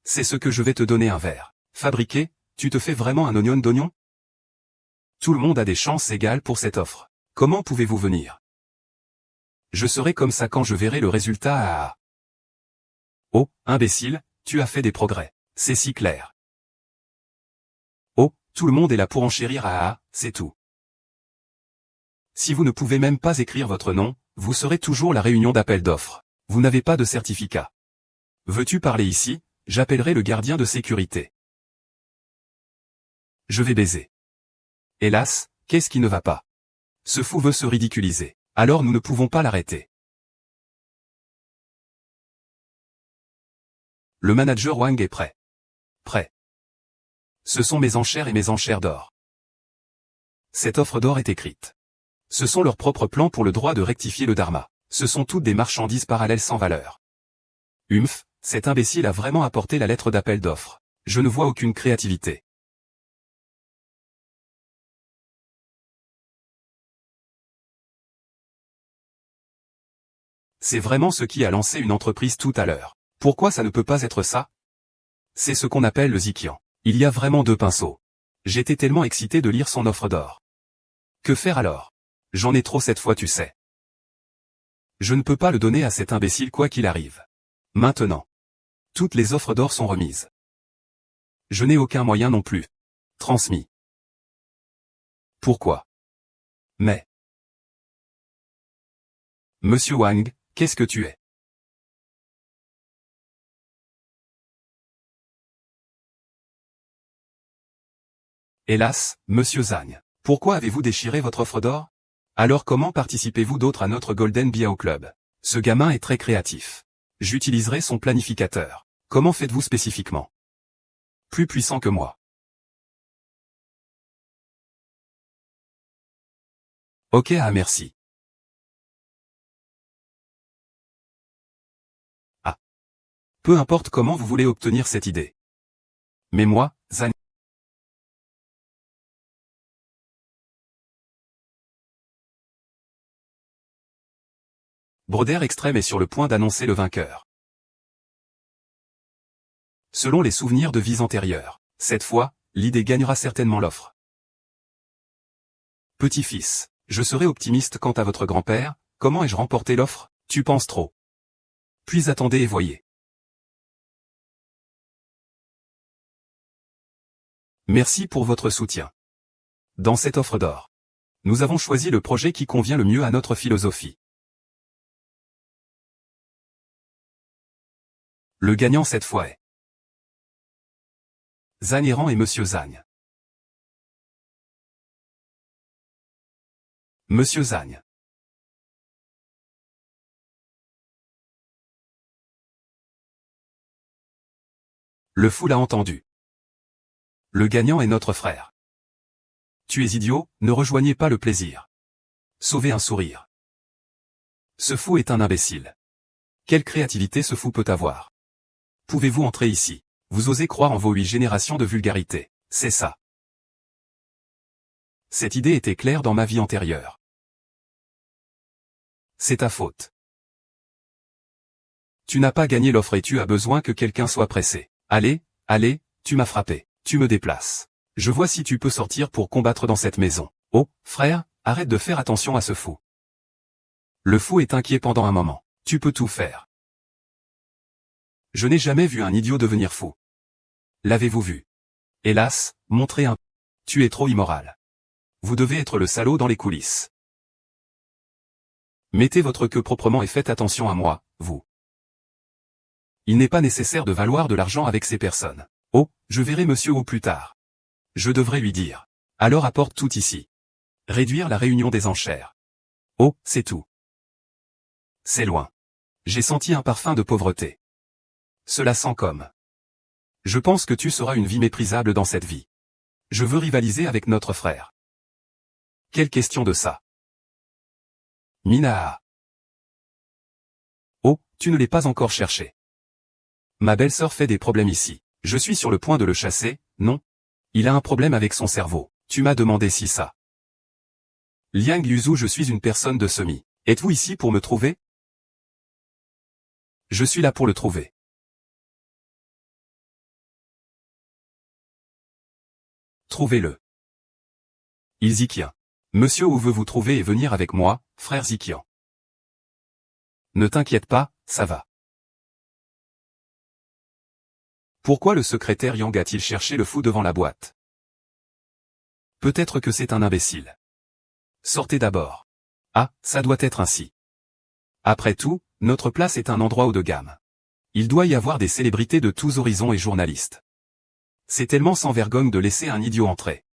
S1: C'est ce que je vais te donner un verre. Fabriqué, tu te fais vraiment un oignon d'oignon? Tout le monde a des chances égales pour cette offre. Comment pouvez-vous venir? Je serai comme ça quand je verrai le résultat à... Oh, imbécile, tu as fait des progrès. C'est si clair. Oh, tout le monde est là pour enchérir à... c'est tout. Si vous ne pouvez même pas écrire votre nom, vous serez toujours la réunion d'appel d'offres. Vous n'avez pas de certificat. Veux-tu parler ici? J'appellerai le gardien de sécurité. Je vais baiser. Hélas, qu'est-ce qui ne va pas? Ce fou veut se ridiculiser. Alors nous ne pouvons pas l'arrêter. Le manager Wang est prêt. Prêt. Ce sont mes enchères et mes enchères d'or. Cette offre d'or est écrite. Ce sont leurs propres plans pour le droit de rectifier le dharma. Ce sont toutes des marchandises parallèles sans valeur. Humph, cet imbécile a vraiment apporté la lettre d'appel d'offres. Je ne vois aucune créativité. C'est vraiment ce qui a lancé une entreprise tout à l'heure. Pourquoi ça ne peut pas être ça? C'est ce qu'on appelle le Zikian. Il y a vraiment deux pinceaux. J'étais tellement excité de lire son offre d'or. Que faire alors? J'en ai trop cette fois, tu sais. Je ne peux pas le donner à cet imbécile quoi qu'il arrive. Maintenant. Toutes les offres d'or sont remises. Je n'ai aucun moyen non plus. Transmis. Pourquoi? Mais... Monsieur Wang, qu'est-ce que tu es? Hélas, Monsieur Zhang. Pourquoi avez-vous déchiré votre offre d'or? Alors comment participez-vous d'autres à notre Golden Biao Club? Ce gamin est très créatif. J'utiliserai son planificateur. Comment faites-vous spécifiquement? Plus puissant que moi. Ok, ah merci. Ah. Peu importe comment vous voulez obtenir cette idée. Mais moi, Zhang. Broder Extrême est sur le point d'annoncer le vainqueur. Selon les souvenirs de vies antérieures, cette fois, l'idée gagnera certainement l'offre. Petit-fils, je serai optimiste quant à votre grand-père, comment ai-je remporté l'offre? Tu penses trop. Puis attendez et voyez. Merci pour votre soutien. Dans cette offre d'or, nous avons choisi le projet qui convient le mieux à notre philosophie. Le gagnant cette fois est Zhang Errant et Monsieur Zhang. Monsieur Zhang. Le fou l'a entendu. Le gagnant est notre frère. Tu es idiot, ne rejoignez pas le plaisir. Sauvez un sourire. Ce fou est un imbécile. Quelle créativité ce fou peut avoir? Pouvez-vous entrer ici? Vous osez croire en vos 8 générations de vulgarité. C'est ça. Cette idée était claire dans ma vie antérieure. C'est ta faute. Tu n'as pas gagné l'offre et tu as besoin que quelqu'un soit pressé. Allez, allez, tu m'as frappé. Tu me déplaces. Je vois si tu peux sortir pour combattre dans cette maison. Oh, frère, arrête de faire attention à ce fou. Le fou est inquiet pendant un moment. Tu peux tout faire. Je n'ai jamais vu un idiot devenir fou. L'avez-vous vu? Hélas, montrez un... Tu es trop immoral. Vous devez être le salaud dans les coulisses. Mettez votre queue proprement et faites attention à moi, vous. Il n'est pas nécessaire de valoir de l'argent avec ces personnes. Oh, je verrai monsieur O plus tard. Je devrais lui dire. Alors apporte tout ici. Réduire la réunion des enchères. Oh, c'est tout. C'est loin. J'ai senti un parfum de pauvreté. Cela sent comme. Je pense que tu seras une vie méprisable dans cette vie. Je veux rivaliser avec notre frère. Quelle question de ça. Mina. Oh, tu ne l'es pas encore cherché. Ma belle-sœur fait des problèmes ici. Je suis sur le point de le chasser, non? Il a un problème avec son cerveau. Tu m'as demandé si ça. Liang Yuzu, je suis une personne de semi. Êtes-vous ici pour me trouver? Je suis là pour le trouver. Trouvez-le. Il Zikian. Monsieur où veut vous trouver et venir avec moi, frère Zikian. Ne t'inquiète pas, ça va. Pourquoi le secrétaire Yang a-t-il cherché le fou devant la boîte? Peut-être que c'est un imbécile. Sortez d'abord. Ah, ça doit être ainsi. Après tout, notre place est un endroit haut de gamme. Il doit y avoir des célébrités de tous horizons et journalistes. C'est tellement sans vergogne de laisser un idiot entrer.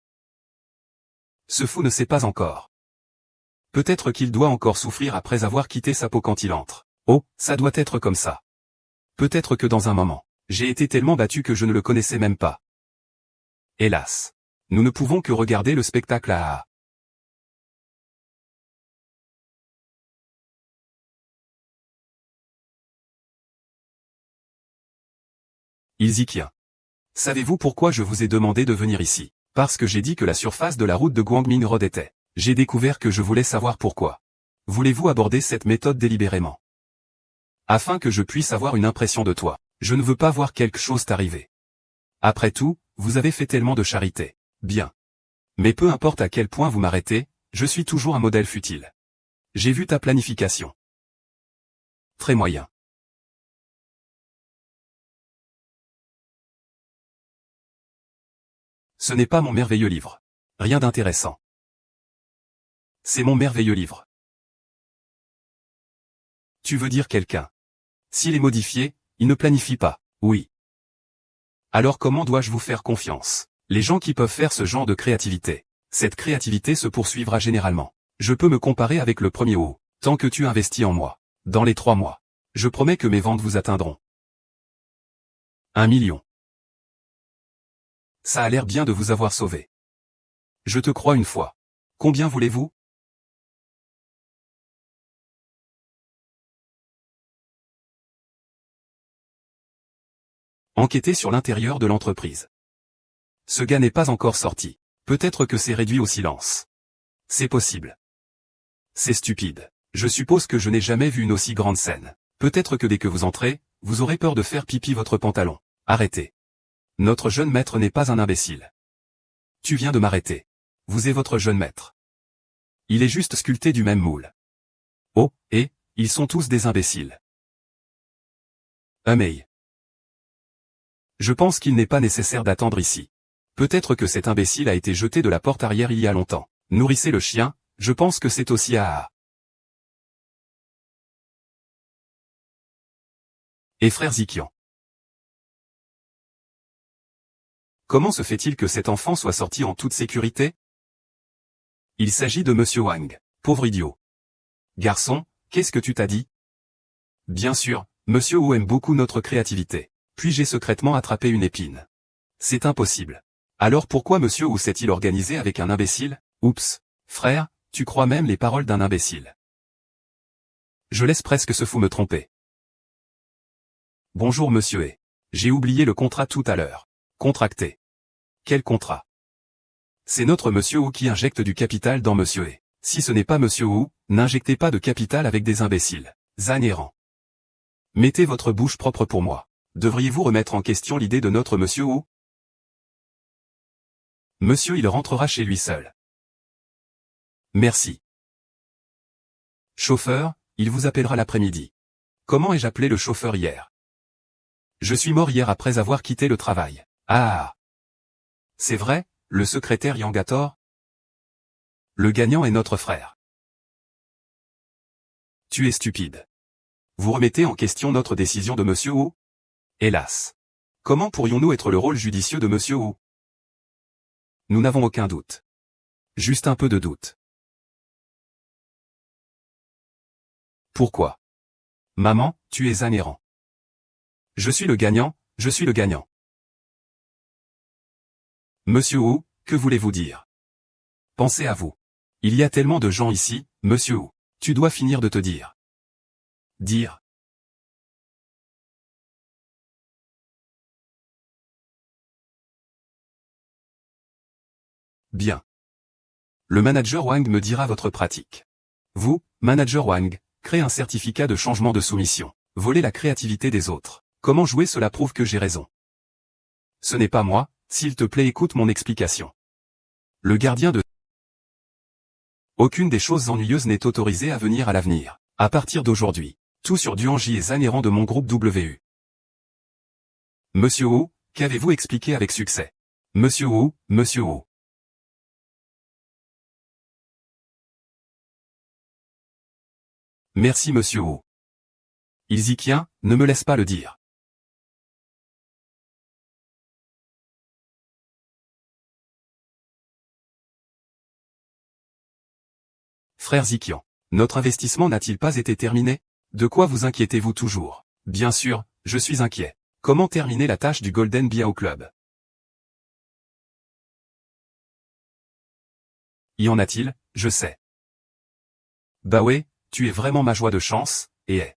S1: Ce fou ne sait pas encore. Peut-être qu'il doit encore souffrir après avoir quitté sa peau quand il entre. Oh, ça doit être comme ça. Peut-être que dans un moment, j'ai été tellement battu que je ne le connaissais même pas. Hélas. Nous ne pouvons que regarder le spectacle à... Ilzikian. Savez-vous pourquoi je vous ai demandé de venir ici? Parce que j'ai dit que la surface de la route de Guangming Road était. J'ai découvert que je voulais savoir pourquoi. Voulez-vous aborder cette méthode délibérément? Afin que je puisse avoir une impression de toi. Je ne veux pas voir quelque chose t'arriver. Après tout, vous avez fait tellement de charité. Bien. Mais peu importe à quel point vous m'arrêtez, je suis toujours un modèle futile. J'ai vu ta planification. Très moyen. Ce n'est pas mon merveilleux livre. Rien d'intéressant. C'est mon merveilleux livre. Tu veux dire quelqu'un. S'il est modifié, il ne planifie pas. Oui. Alors comment dois-je vous faire confiance? Les gens qui peuvent faire ce genre de créativité. Cette créativité se poursuivra généralement. Je peux me comparer avec le premier haut. Tant que tu investis en moi. Dans les 3 mois. Je promets que mes ventes vous atteindront. 1 million. Ça a l'air bien de vous avoir sauvé. Je te crois une fois. Combien voulez-vous? Enquêter sur l'intérieur de l'entreprise. Ce gars n'est pas encore sorti. Peut-être que c'est réduit au silence. C'est possible. C'est stupide. Je suppose que je n'ai jamais vu une aussi grande scène. Peut-être que dès que vous entrez, vous aurez peur de faire pipi votre pantalon. Arrêtez. Notre jeune maître n'est pas un imbécile. Tu viens de m'arrêter. Vous êtes votre jeune maître. Il est juste sculpté du même moule. Oh, et, ils sont tous des imbéciles. Mais. Je pense qu'il n'est pas nécessaire d'attendre ici. Peut-être que cet imbécile a été jeté de la porte arrière il y a longtemps. Nourrissez le chien, je pense que c'est aussi à... Et frère Zikian. Comment se fait-il que cet enfant soit sorti en toute sécurité? Il s'agit de Monsieur Wang. Pauvre idiot. Garçon, qu'est-ce que tu t'as dit? Bien sûr, Monsieur Wu aime beaucoup notre créativité. Puis j'ai secrètement attrapé une épine. C'est impossible. Alors pourquoi Monsieur Wu s'est-il organisé avec un imbécile? Oups. Frère, tu crois même les paroles d'un imbécile. Je laisse presque ce fou me tromper. Bonjour Monsieur E. J'ai oublié le contrat tout à l'heure. Contracté. Quel contrat? C'est notre Monsieur Wu qui injecte du capital dans Monsieur E. Si ce n'est pas Monsieur Wu, n'injectez pas de capital avec des imbéciles. Zanéran. Mettez votre bouche propre pour moi. Devriez-vous remettre en question l'idée de notre Monsieur Wu? Monsieur il rentrera chez lui seul. Merci. Chauffeur, il vous appellera l'après-midi. Comment ai-je appelé le chauffeur hier? Je suis mort hier après avoir quitté le travail. Ah. C'est vrai, le secrétaire Yangator? Le gagnant est notre frère. Tu es stupide. Vous remettez en question notre décision de Monsieur Wu? Hélas. Comment pourrions-nous être le rôle judicieux de Monsieur Wu? Nous n'avons aucun doute. Juste un peu de doute. Pourquoi? Maman, tu es un errant. Je suis le gagnant, je suis le gagnant. Monsieur Wu, que voulez-vous dire? Pensez à vous. Il y a tellement de gens ici, Monsieur Wu. Tu dois finir de te dire. Dire. Bien. Le manager Wang me dira votre pratique. Vous, manager Wang, créez un certificat de changement de soumission. Volez la créativité des autres. Comment jouer cela prouve que j'ai raison. Ce n'est pas moi, s'il te plaît écoute mon explication. Le gardien de... Aucune des choses ennuyeuses n'est autorisée à venir à l'avenir. À partir d'aujourd'hui, tout sur Duanji et Zhan errant de mon groupe WU. Monsieur Wu, qu'avez-vous expliqué avec succès? Monsieur Wu, Monsieur Wu. Merci Monsieur Wu. Ilzikien, ne me laisse pas le dire. Frère Zikian, notre investissement n'a-t-il pas été terminé? De quoi vous inquiétez-vous toujours? Bien sûr, je suis inquiet. Comment terminer la tâche du Golden Biao Club? Y en a-t-il? Je sais. Bah ouais, tu es vraiment ma joie de chance, et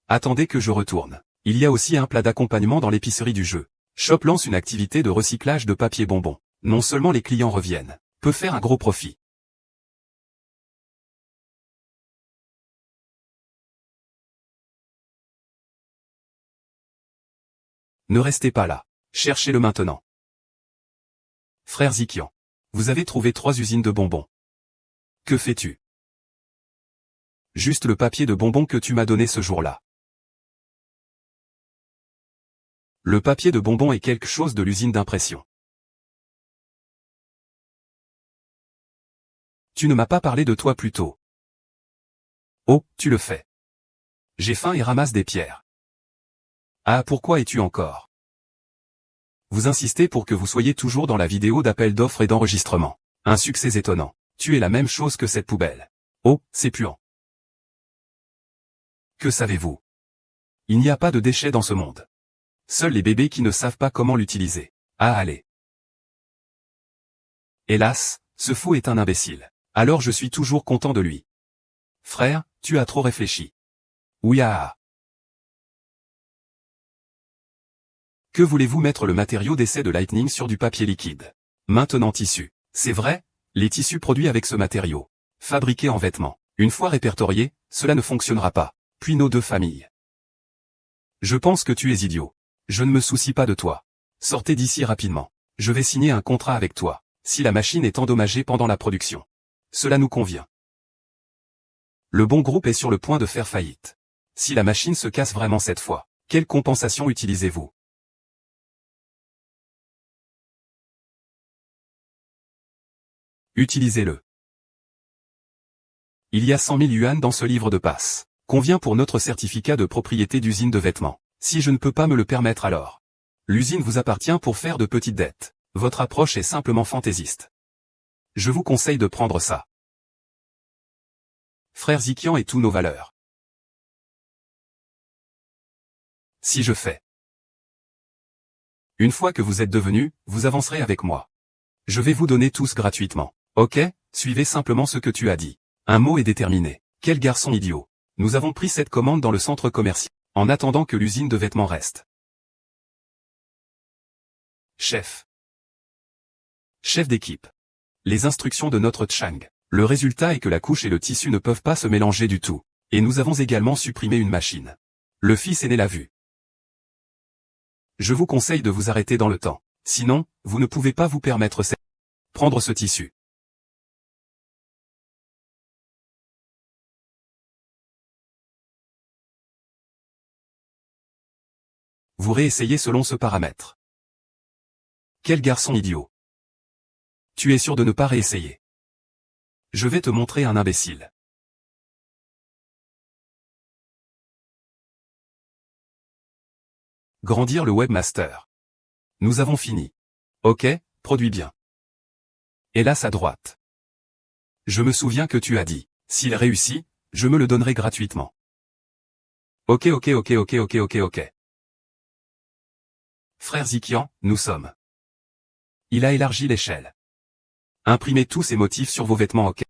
S1: attendez que je retourne. Il y a aussi un plat d'accompagnement dans l'épicerie du jeu. Shop lance une activité de recyclage de papier bonbon. Non seulement les clients reviennent, peut faire un gros profit. Ne restez pas là. Cherchez-le maintenant. Frère Zikian. Vous avez trouvé 3 usines de bonbons. Que fais-tu? Juste le papier de bonbons que tu m'as donné ce jour-là. Le papier de bonbons est quelque chose de l'usine d'impression. Tu ne m'as pas parlé de toi plus tôt. Oh, tu le fais. J'ai faim et ramasse des pierres. Ah, pourquoi es-tu encore? Vous insistez pour que vous soyez toujours dans la vidéo d'appel d'offres et d'enregistrement. Un succès étonnant. Tu es la même chose que cette poubelle. Oh, c'est puant. Que savez-vous? Il n'y a pas de déchets dans ce monde. Seuls les bébés qui ne savent pas comment l'utiliser. Ah allez. Hélas, ce fou est un imbécile. Alors je suis toujours content de lui. Frère, tu as trop réfléchi. Ouya. Que voulez-vous mettre le matériau d'essai de Lightning sur du papier liquide? Maintenant tissu. C'est vrai, les tissus produits avec ce matériau. Fabriqués en vêtements. Une fois répertoriés, cela ne fonctionnera pas. Puis nos 2 familles. Je pense que tu es idiot. Je ne me soucie pas de toi. Sortez d'ici rapidement. Je vais signer un contrat avec toi, si la machine est endommagée pendant la production. Cela nous convient. Le bon groupe est sur le point de faire faillite. Si la machine se casse vraiment cette fois, quelle compensation utilisez-vous? Utilisez-le. Il y a 100 000 yuan dans ce livre de passe. Combien pour notre certificat de propriété d'usine de vêtements? Si je ne peux pas me le permettre alors. L'usine vous appartient pour faire de petites dettes. Votre approche est simplement fantaisiste. Je vous conseille de prendre ça. Frère Zikian et tous nos valeurs. Si je fais. Une fois que vous êtes devenu, vous avancerez avec moi. Je vais vous donner tous gratuitement. Ok, suivez simplement ce que tu as dit. Un mot est déterminé. Quel garçon idiot. Nous avons pris cette commande dans le centre commercial, en attendant que l'usine de vêtements reste. Chef. Chef d'équipe. Les instructions de notre Chang. Le résultat est que la couche et le tissu ne peuvent pas se mélanger du tout. Et nous avons également supprimé une machine. Le fils aîné l'a vu. Je vous conseille de vous arrêter dans le temps. Sinon, vous ne pouvez pas vous permettre prendre ce tissu. Vous réessayez selon ce paramètre. Quel garçon idiot. Tu es sûr de ne pas réessayer? Je vais te montrer un imbécile. Grandir le webmaster. Nous avons fini. Ok, produis bien. Hélas à droite. Je me souviens que tu as dit, s'il réussit, je me le donnerai gratuitement. Ok. Frère Zikian, nous sommes. Il a élargi l'échelle. Imprimez tous ces motifs sur vos vêtements ok.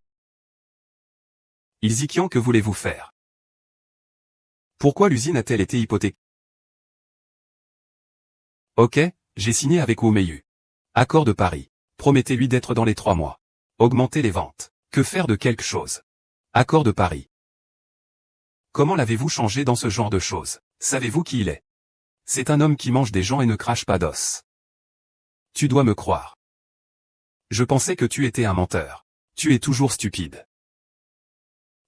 S1: Zikian, que voulez-vous faire? Pourquoi l'usine a-t-elle été hypothéquée? Ok, j'ai signé avec Wumeyu. Accord de Paris. Promettez-lui d'être dans les 3 mois. Augmentez les ventes. Que faire de quelque chose? Accord de Paris. Comment l'avez-vous changé dans ce genre de choses? Savez-vous qui il est? C'est un homme qui mange des gens et ne crache pas d'os. Tu dois me croire. Je pensais que tu étais un menteur. Tu es toujours stupide.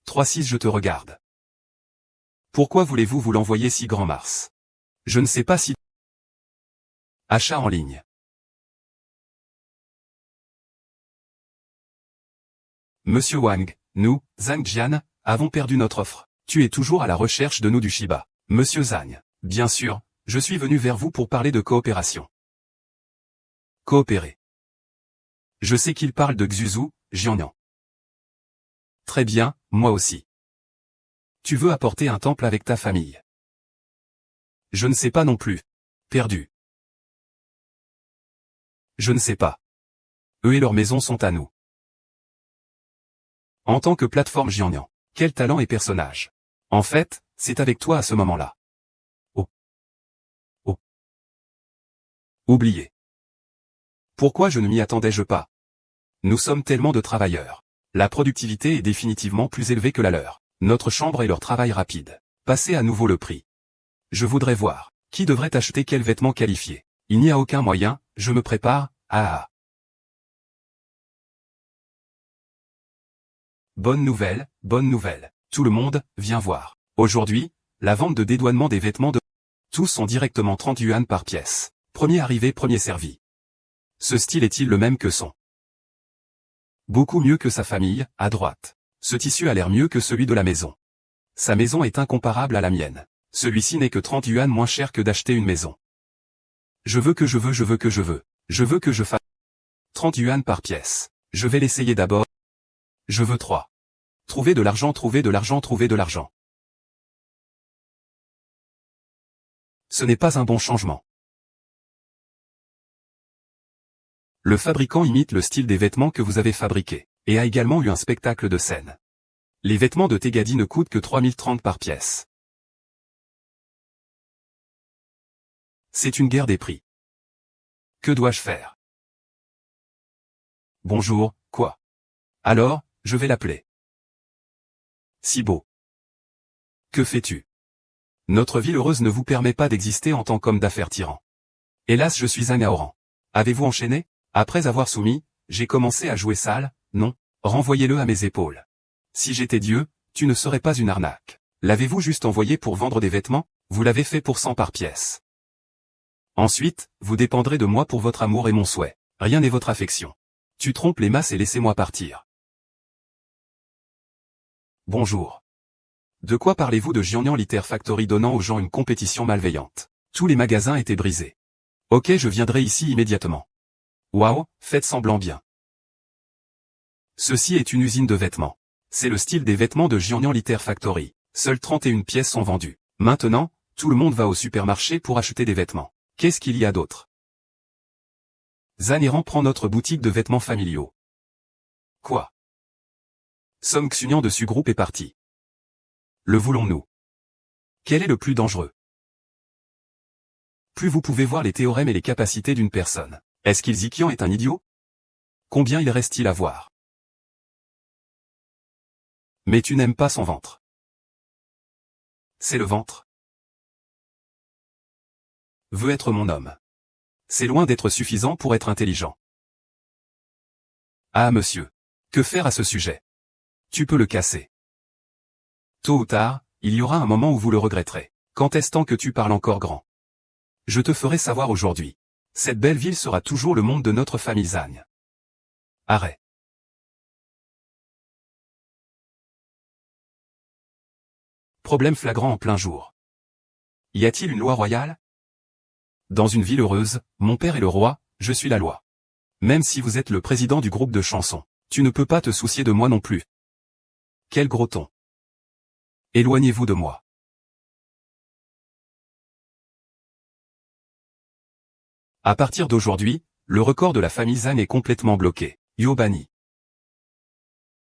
S1: 3-6 Je te regarde. Pourquoi voulez-vous vous l'envoyer si grand Mars? Je ne sais pas si... Achat en ligne. Monsieur Wang, nous, Zhang Jian, avons perdu notre offre. Tu es toujours à la recherche de nous du Shiba. Monsieur Zhang, bien sûr, je suis venu vers vous pour parler de coopération. Coopérer. Je sais qu'il parle de Xuzu, Jianyang. Très bien, moi aussi. Tu veux apporter un temple avec ta famille? Je ne sais pas non plus. Perdu. Je ne sais pas. Eux et leur maison sont à nous. En tant que plateforme Jianyang, quel talent et personnage. En fait, c'est avec toi à ce moment-là. Oh. Oubliez. Pourquoi je ne m'y attendais-je pas? Nous sommes tellement de travailleurs. La productivité est définitivement plus élevée que la leur. Notre chambre et leur travail rapide. Passez à nouveau le prix. Je voudrais voir. Qui devrait acheter quel vêtement qualifié? Il n'y a aucun moyen, je me prépare, Bonne nouvelle, tout le monde, viens voir. Aujourd'hui, la vente de dédouanement des vêtements de... Tous sont directement 30 yuan par pièce. Premier arrivé, premier servi. Ce style est-il le même que son? Beaucoup mieux que sa famille, à droite. Ce tissu a l'air mieux que celui de la maison. Sa maison est incomparable à la mienne. Celui-ci n'est que 30 yuan moins cher que d'acheter une maison. Je veux que je fasse 30 yuan par pièce. Je vais l'essayer d'abord. Je veux 3. Trouver de l'argent. Ce n'est pas un bon changement. Le fabricant imite le style des vêtements que vous avez fabriqués, et a également eu un spectacle de scène. Les vêtements de Tegadi ne coûtent que 3030 par pièce. C'est une guerre des prix. Que dois-je faire? Bonjour, quoi? Alors, je vais l'appeler. Si beau. Que fais-tu? Notre ville heureuse ne vous permet pas d'exister en tant qu'homme d'affaires tyran. Hélas, je suis un Aoran. Avez-vous enchaîné? Après avoir soumis, j'ai commencé à jouer sale, non, renvoyez-le à mes épaules. Si j'étais Dieu, tu ne serais pas une arnaque. L'avez-vous juste envoyé pour vendre des vêtements? Vous l'avez fait pour 100 par pièce. Ensuite, vous dépendrez de moi pour votre amour et mon souhait. Rien n'est votre affection. Tu trompes les masses et laissez-moi partir. Bonjour. De quoi parlez-vous de Jianyang Liter Factory donnant aux gens une compétition malveillante? Tous les magasins étaient brisés. Ok, je viendrai ici immédiatement. Waouh, faites semblant bien. Ceci est une usine de vêtements. C'est le style des vêtements de Jianyang Liter Factory. Seules 31 pièces sont vendues. Maintenant, tout le monde va au supermarché pour acheter des vêtements. Qu'est-ce qu'il y a d'autre? Zaniran prend notre boutique de vêtements familiaux. Quoi? Song Xunian de Sugroup est parti. Le voulons-nous? Quel est le plus dangereux? Plus vous pouvez voir les théorèmes et les capacités d'une personne. Est-ce qu'Zikian est un idiot? Combien il reste-t-il à voir? Mais tu n'aimes pas son ventre. C'est le ventre. Veut être mon homme. C'est loin d'être suffisant pour être intelligent. Ah monsieur. Que faire à ce sujet? Tu peux le casser. Tôt ou tard, il y aura un moment où vous le regretterez. Quand est-ce temps que tu parles encore grand? Je te ferai savoir aujourd'hui. Cette belle ville sera toujours le monde de notre famille Zhang. Arrêt. Problème flagrant en plein jour. Y a-t-il une loi royale? Dans une ville heureuse, mon père est le roi, je suis la loi. Même si vous êtes le président du groupe de chansons, tu ne peux pas te soucier de moi non plus. Quel gros ton. Éloignez-vous de moi. À partir d'aujourd'hui, le record de la famille Zhang est complètement bloqué. Yo banni.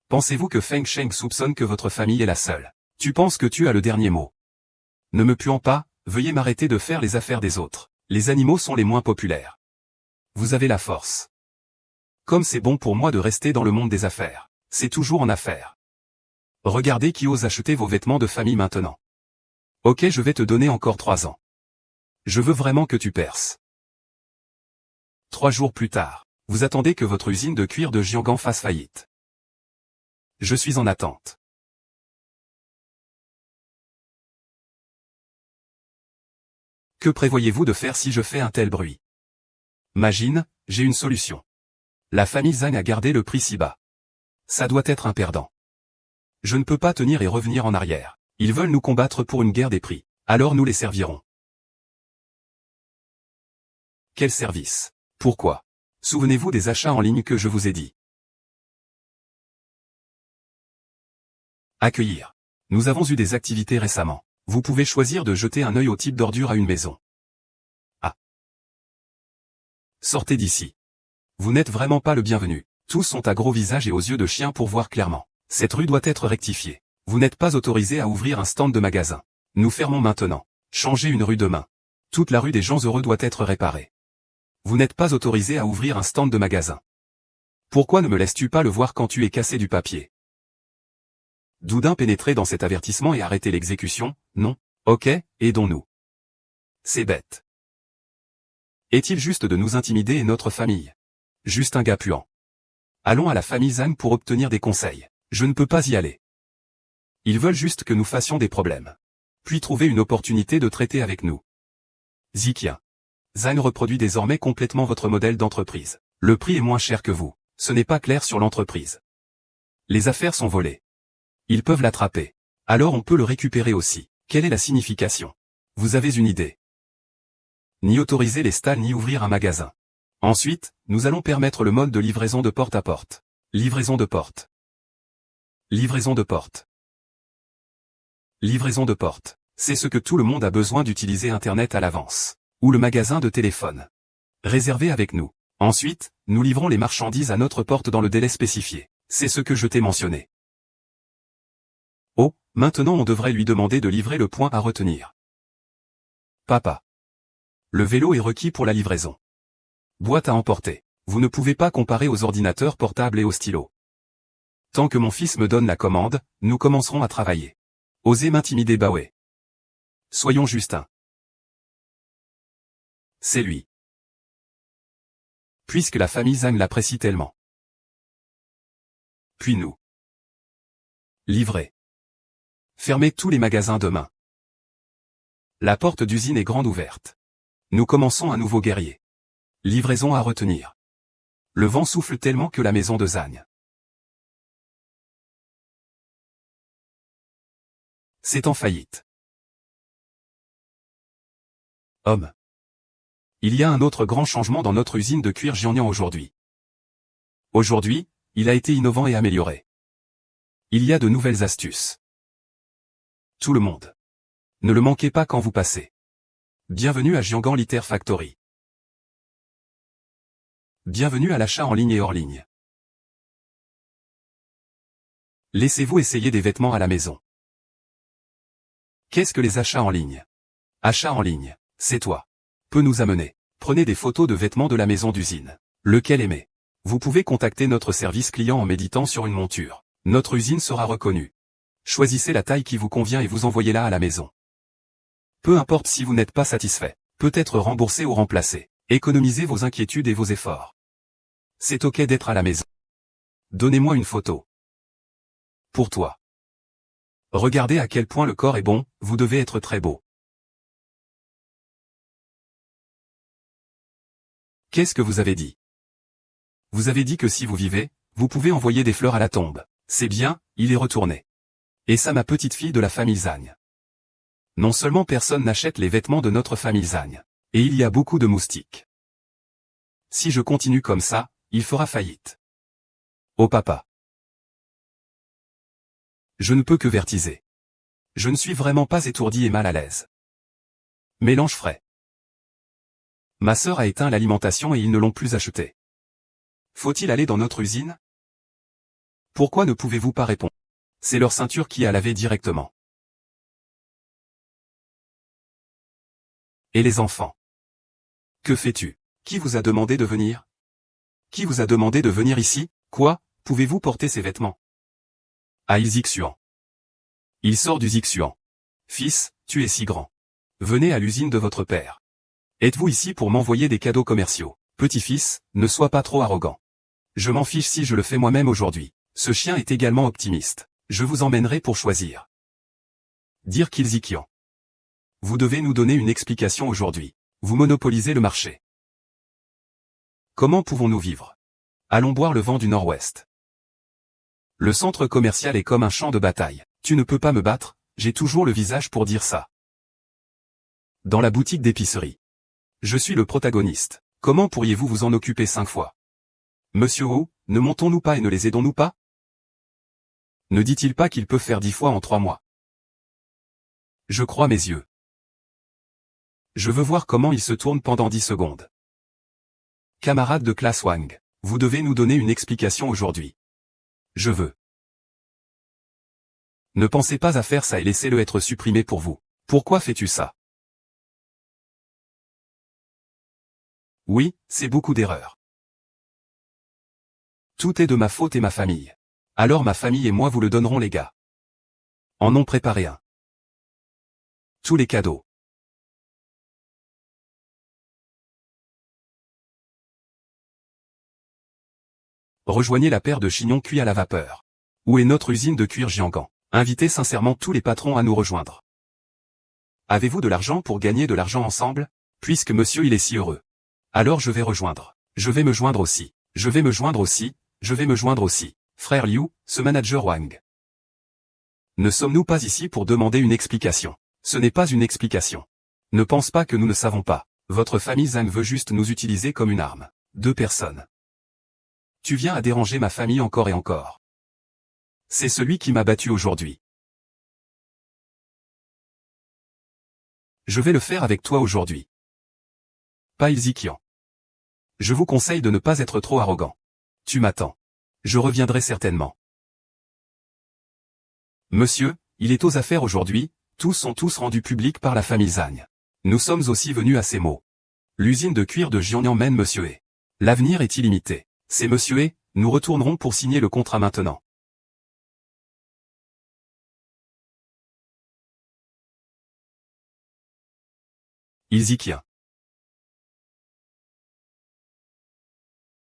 S1: Pensez-vous que Feng Sheng soupçonne que votre famille est la seule? Tu penses que tu as le dernier mot? Ne me puant pas, veuillez m'arrêter de faire les affaires des autres. Les animaux sont les moins populaires. Vous avez la force. Comme c'est bon pour moi de rester dans le monde des affaires. C'est toujours en affaires. Regardez qui ose acheter vos vêtements de famille maintenant. Ok, je vais te donner encore 3 ans. Je veux vraiment que tu perces. 3 jours plus tard, vous attendez que votre usine de cuir de Jianghan fasse faillite. Je suis en attente. Que prévoyez-vous de faire si je fais un tel bruit? Imagine, j'ai une solution. La famille Zhang a gardé le prix si bas. Ça doit être un perdant. Je ne peux pas tenir et revenir en arrière. Ils veulent nous combattre pour une guerre des prix. Alors nous les servirons. Quel service? Pourquoi? Souvenez-vous des achats en ligne que je vous ai dit. Accueillir. Nous avons eu des activités récemment. Vous pouvez choisir de jeter un œil au type d'ordure à une maison. Ah. Sortez d'ici. Vous n'êtes vraiment pas le bienvenu. Tous sont à gros visage et aux yeux de chien pour voir clairement. Cette rue doit être rectifiée. Vous n'êtes pas autorisé à ouvrir un stand de magasin. Nous fermons maintenant. Changez une rue demain. Toute la rue des gens heureux doit être réparée. Vous n'êtes pas autorisé à ouvrir un stand de magasin. Pourquoi ne me laisses-tu pas le voir quand tu es cassé du papier? Doudin pénétrait dans cet avertissement et arrêtait l'exécution. Non. Ok, aidons-nous. C'est bête. Est-il juste de nous intimider et notre famille? Juste un gars puant. Allons à la famille Zhang pour obtenir des conseils. Je ne peux pas y aller. Ils veulent juste que nous fassions des problèmes. Puis trouver une opportunité de traiter avec nous. Zikia. Zhang reproduit désormais complètement votre modèle d'entreprise. Le prix est moins cher que vous. Ce n'est pas clair sur l'entreprise. Les affaires sont volées. Ils peuvent l'attraper. Alors on peut le récupérer aussi. Quelle est la signification? Vous avez une idée? Ni autoriser les stalls ni ouvrir un magasin. Ensuite, nous allons permettre le mode de livraison de porte à porte. Livraison de porte. Livraison de porte. Livraison de porte. C'est ce que tout le monde a besoin d'utiliser Internet à l'avance. Ou le magasin de téléphone. Réservé avec nous. Ensuite, nous livrons les marchandises à notre porte dans le délai spécifié. C'est ce que je t'ai mentionné. Oh, maintenant on devrait lui demander de livrer le point à retenir. Papa. Le vélo est requis pour la livraison. Boîte à emporter. Vous ne pouvez pas comparer aux ordinateurs portables et aux stylos. Tant que mon fils me donne la commande, nous commencerons à travailler. Osez m'intimider Baoué. Soyons Justin. C'est lui. Puisque la famille Zhang l'apprécie tellement. Puis nous. Livrer. Fermez tous les magasins demain. La porte d'usine est grande ouverte. Nous commençons un nouveau guerrier. Livraison à retenir. Le vent souffle tellement que la maison de Zhang. C'est en faillite. Homme. Il y a un autre grand changement dans notre usine de cuir Jiangnan aujourd'hui. Aujourd'hui, il a été innovant et amélioré. Il y a de nouvelles astuces. Tout le monde. Ne le manquez pas quand vous passez. Bienvenue à Jianghan Liter Factory. Bienvenue à l'achat en ligne et hors ligne. Laissez-vous essayer des vêtements à la maison. Qu'est-ce que les achats en ligne? Achat en ligne, c'est toi. Peut nous amener. Prenez des photos de vêtements de la maison d'usine. Lequel aimer? Vous pouvez contacter notre service client en méditant sur une monture. Notre usine sera reconnue. Choisissez la taille qui vous convient et vous envoyez-la à la maison. Peu importe si vous n'êtes pas satisfait. Peut être remboursé ou remplacé. Économisez vos inquiétudes et vos efforts. C'est ok d'être à la maison. Donnez-moi une photo. Pour toi. Regardez à quel point le corps est bon, vous devez être très beau. Qu'est-ce que vous avez dit? Vous avez dit que si vous vivez, vous pouvez envoyer des fleurs à la tombe. C'est bien, il est retourné. Et ça ma petite fille de la famille Zagne. Non seulement personne n'achète les vêtements de notre famille Zagne, et il y a beaucoup de moustiques. Si je continue comme ça, il fera faillite. Oh papa. Je ne peux que vertiser. Je ne suis vraiment pas étourdi et mal à l'aise. Mélange frais. Ma sœur a éteint l'alimentation et ils ne l'ont plus acheté. Faut-il aller dans notre usine? Pourquoi ne pouvez-vous pas répondre? C'est leur ceinture qui a lavé directement. Et les enfants? Que fais-tu? Qui vous a demandé de venir? Qui vous a demandé de venir ici? Quoi? Pouvez-vous porter ces vêtements? Ah, il Zixuan. Il sort du Zixuan. Fils, tu es si grand. Venez à l'usine de votre père. Êtes-vous ici pour m'envoyer des cadeaux commerciaux? Petit-fils, ne sois pas trop arrogant. Je m'en fiche si je le fais moi-même aujourd'hui. Ce chien est également optimiste. Je vous emmènerai pour choisir. Dire Kilzikian. Vous devez nous donner une explication aujourd'hui. Vous monopolisez le marché. Comment pouvons-nous vivre? Allons boire le vent du nord-ouest. Le centre commercial est comme un champ de bataille. Tu ne peux pas me battre, j'ai toujours le visage pour dire ça. Dans la boutique d'épicerie. Je suis le protagoniste. Comment pourriez-vous vous en occuper 5 fois? Monsieur O, ne montons-nous pas et ne les aidons-nous pas? Ne dit-il pas qu'il peut faire 10 fois en 3 mois? Je crois mes yeux. Je veux voir comment il se tourne pendant 10 secondes. Camarade de classe Wang, vous devez nous donner une explication aujourd'hui. Je veux. Ne pensez pas à faire ça et laissez-le être supprimé pour vous. Pourquoi fais-tu ça? Oui, c'est beaucoup d'erreurs. Tout est de ma faute et ma famille. Alors ma famille et moi vous le donnerons les gars. En ont préparé un. Tous les cadeaux. Rejoignez la paire de chignons cuits à la vapeur. Où est notre usine de cuir Jiangan? Invitez sincèrement tous les patrons à nous rejoindre. Avez-vous de l'argent pour gagner de l'argent ensemble? Puisque monsieur il est si heureux. Alors je vais rejoindre. Je vais me joindre aussi. Je vais me joindre aussi. Je vais me joindre aussi. Frère Liu, ce manager Wang. Ne sommes-nous pas ici pour demander une explication? Ce n'est pas une explication. Ne pense pas que nous ne savons pas. Votre famille Zhang veut juste nous utiliser comme une arme. 2 personnes. Tu viens à déranger ma famille encore et encore. C'est celui qui m'a battu aujourd'hui. Je vais le faire avec toi aujourd'hui. Pas Ilzikian. Je vous conseille de ne pas être trop arrogant. Tu m'attends. Je reviendrai certainement. Monsieur, il est aux affaires aujourd'hui, tous sont rendus publics par la famille Zagne. Nous sommes aussi venus à ces mots. L'usine de cuir de Jiangnan mène Monsieur E. L'avenir est illimité. C'est Monsieur E, nous retournerons pour signer le contrat maintenant. Ilzikian.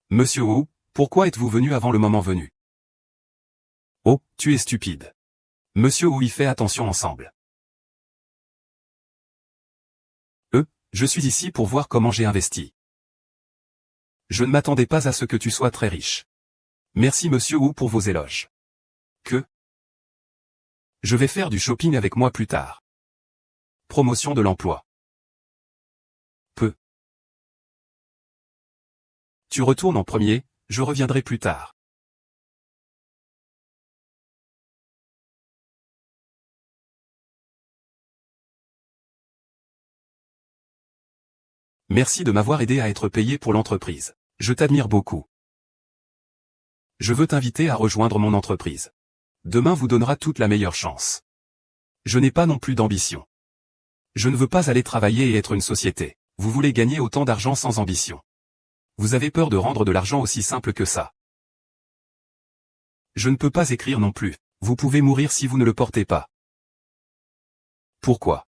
S1: Monsieur Wu, pourquoi êtes-vous venu avant le moment venu? Oh, tu es stupide. Monsieur Wu y fait attention ensemble. Je suis ici pour voir comment j'ai investi. Je ne m'attendais pas à ce que tu sois très riche. Merci Monsieur Wu pour vos éloges. Que? Je vais faire du shopping avec moi plus tard. Promotion de l'emploi. Peu. Tu retournes en premier, je reviendrai plus tard. Merci de m'avoir aidé à être payé pour l'entreprise. Je t'admire beaucoup. Je veux t'inviter à rejoindre mon entreprise. Demain vous donnera toute la meilleure chance. Je n'ai pas non plus d'ambition. Je ne veux pas aller travailler et être une société. Vous voulez gagner autant d'argent sans ambition. Vous avez peur de rendre de l'argent aussi simple que ça. Je ne peux pas écrire non plus. Vous pouvez mourir si vous ne le portez pas. Pourquoi?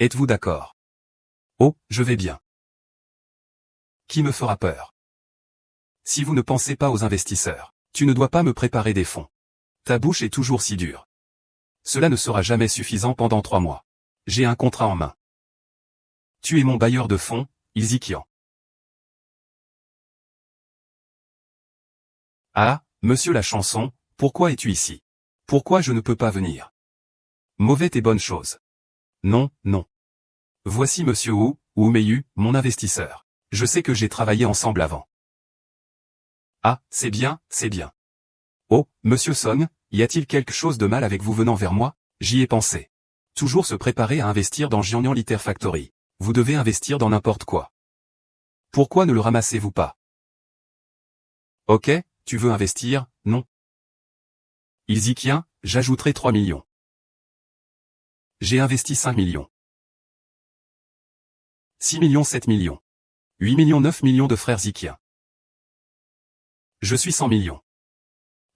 S1: Êtes-vous d'accord? Oh, je vais bien. Qui me fera peur? Si vous ne pensez pas aux investisseurs, tu ne dois pas me préparer des fonds. Ta bouche est toujours si dure. Cela ne sera jamais suffisant pendant 3 mois. J'ai un contrat en main. Tu es mon bailleur de fonds, Ilzikian. Ah, monsieur la chanson, pourquoi es-tu ici? Pourquoi je ne peux pas venir? Mauvais et bonne chose. Non, non. Voici monsieur ou Meyu, mon investisseur. Je sais que j'ai travaillé ensemble avant. Ah, c'est bien, c'est bien. Oh, monsieur Song, y a-t-il quelque chose de mal avec vous venant vers moi? J'y ai pensé. Toujours se préparer à investir dans Jiangnan Liter Factory. Vous devez investir dans n'importe quoi. Pourquoi ne le ramassez-vous pas? Ok, tu veux investir, non? Ilzikian, j'ajouterai 3 millions. J'ai investi 5 millions. 6 millions 7 millions. 8 millions 9 millions de frères Zikian. Je suis 100 millions.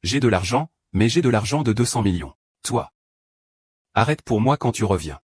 S1: J'ai de l'argent, mais j'ai de l'argent de 200 millions. Toi. Arrête pour moi quand tu reviens.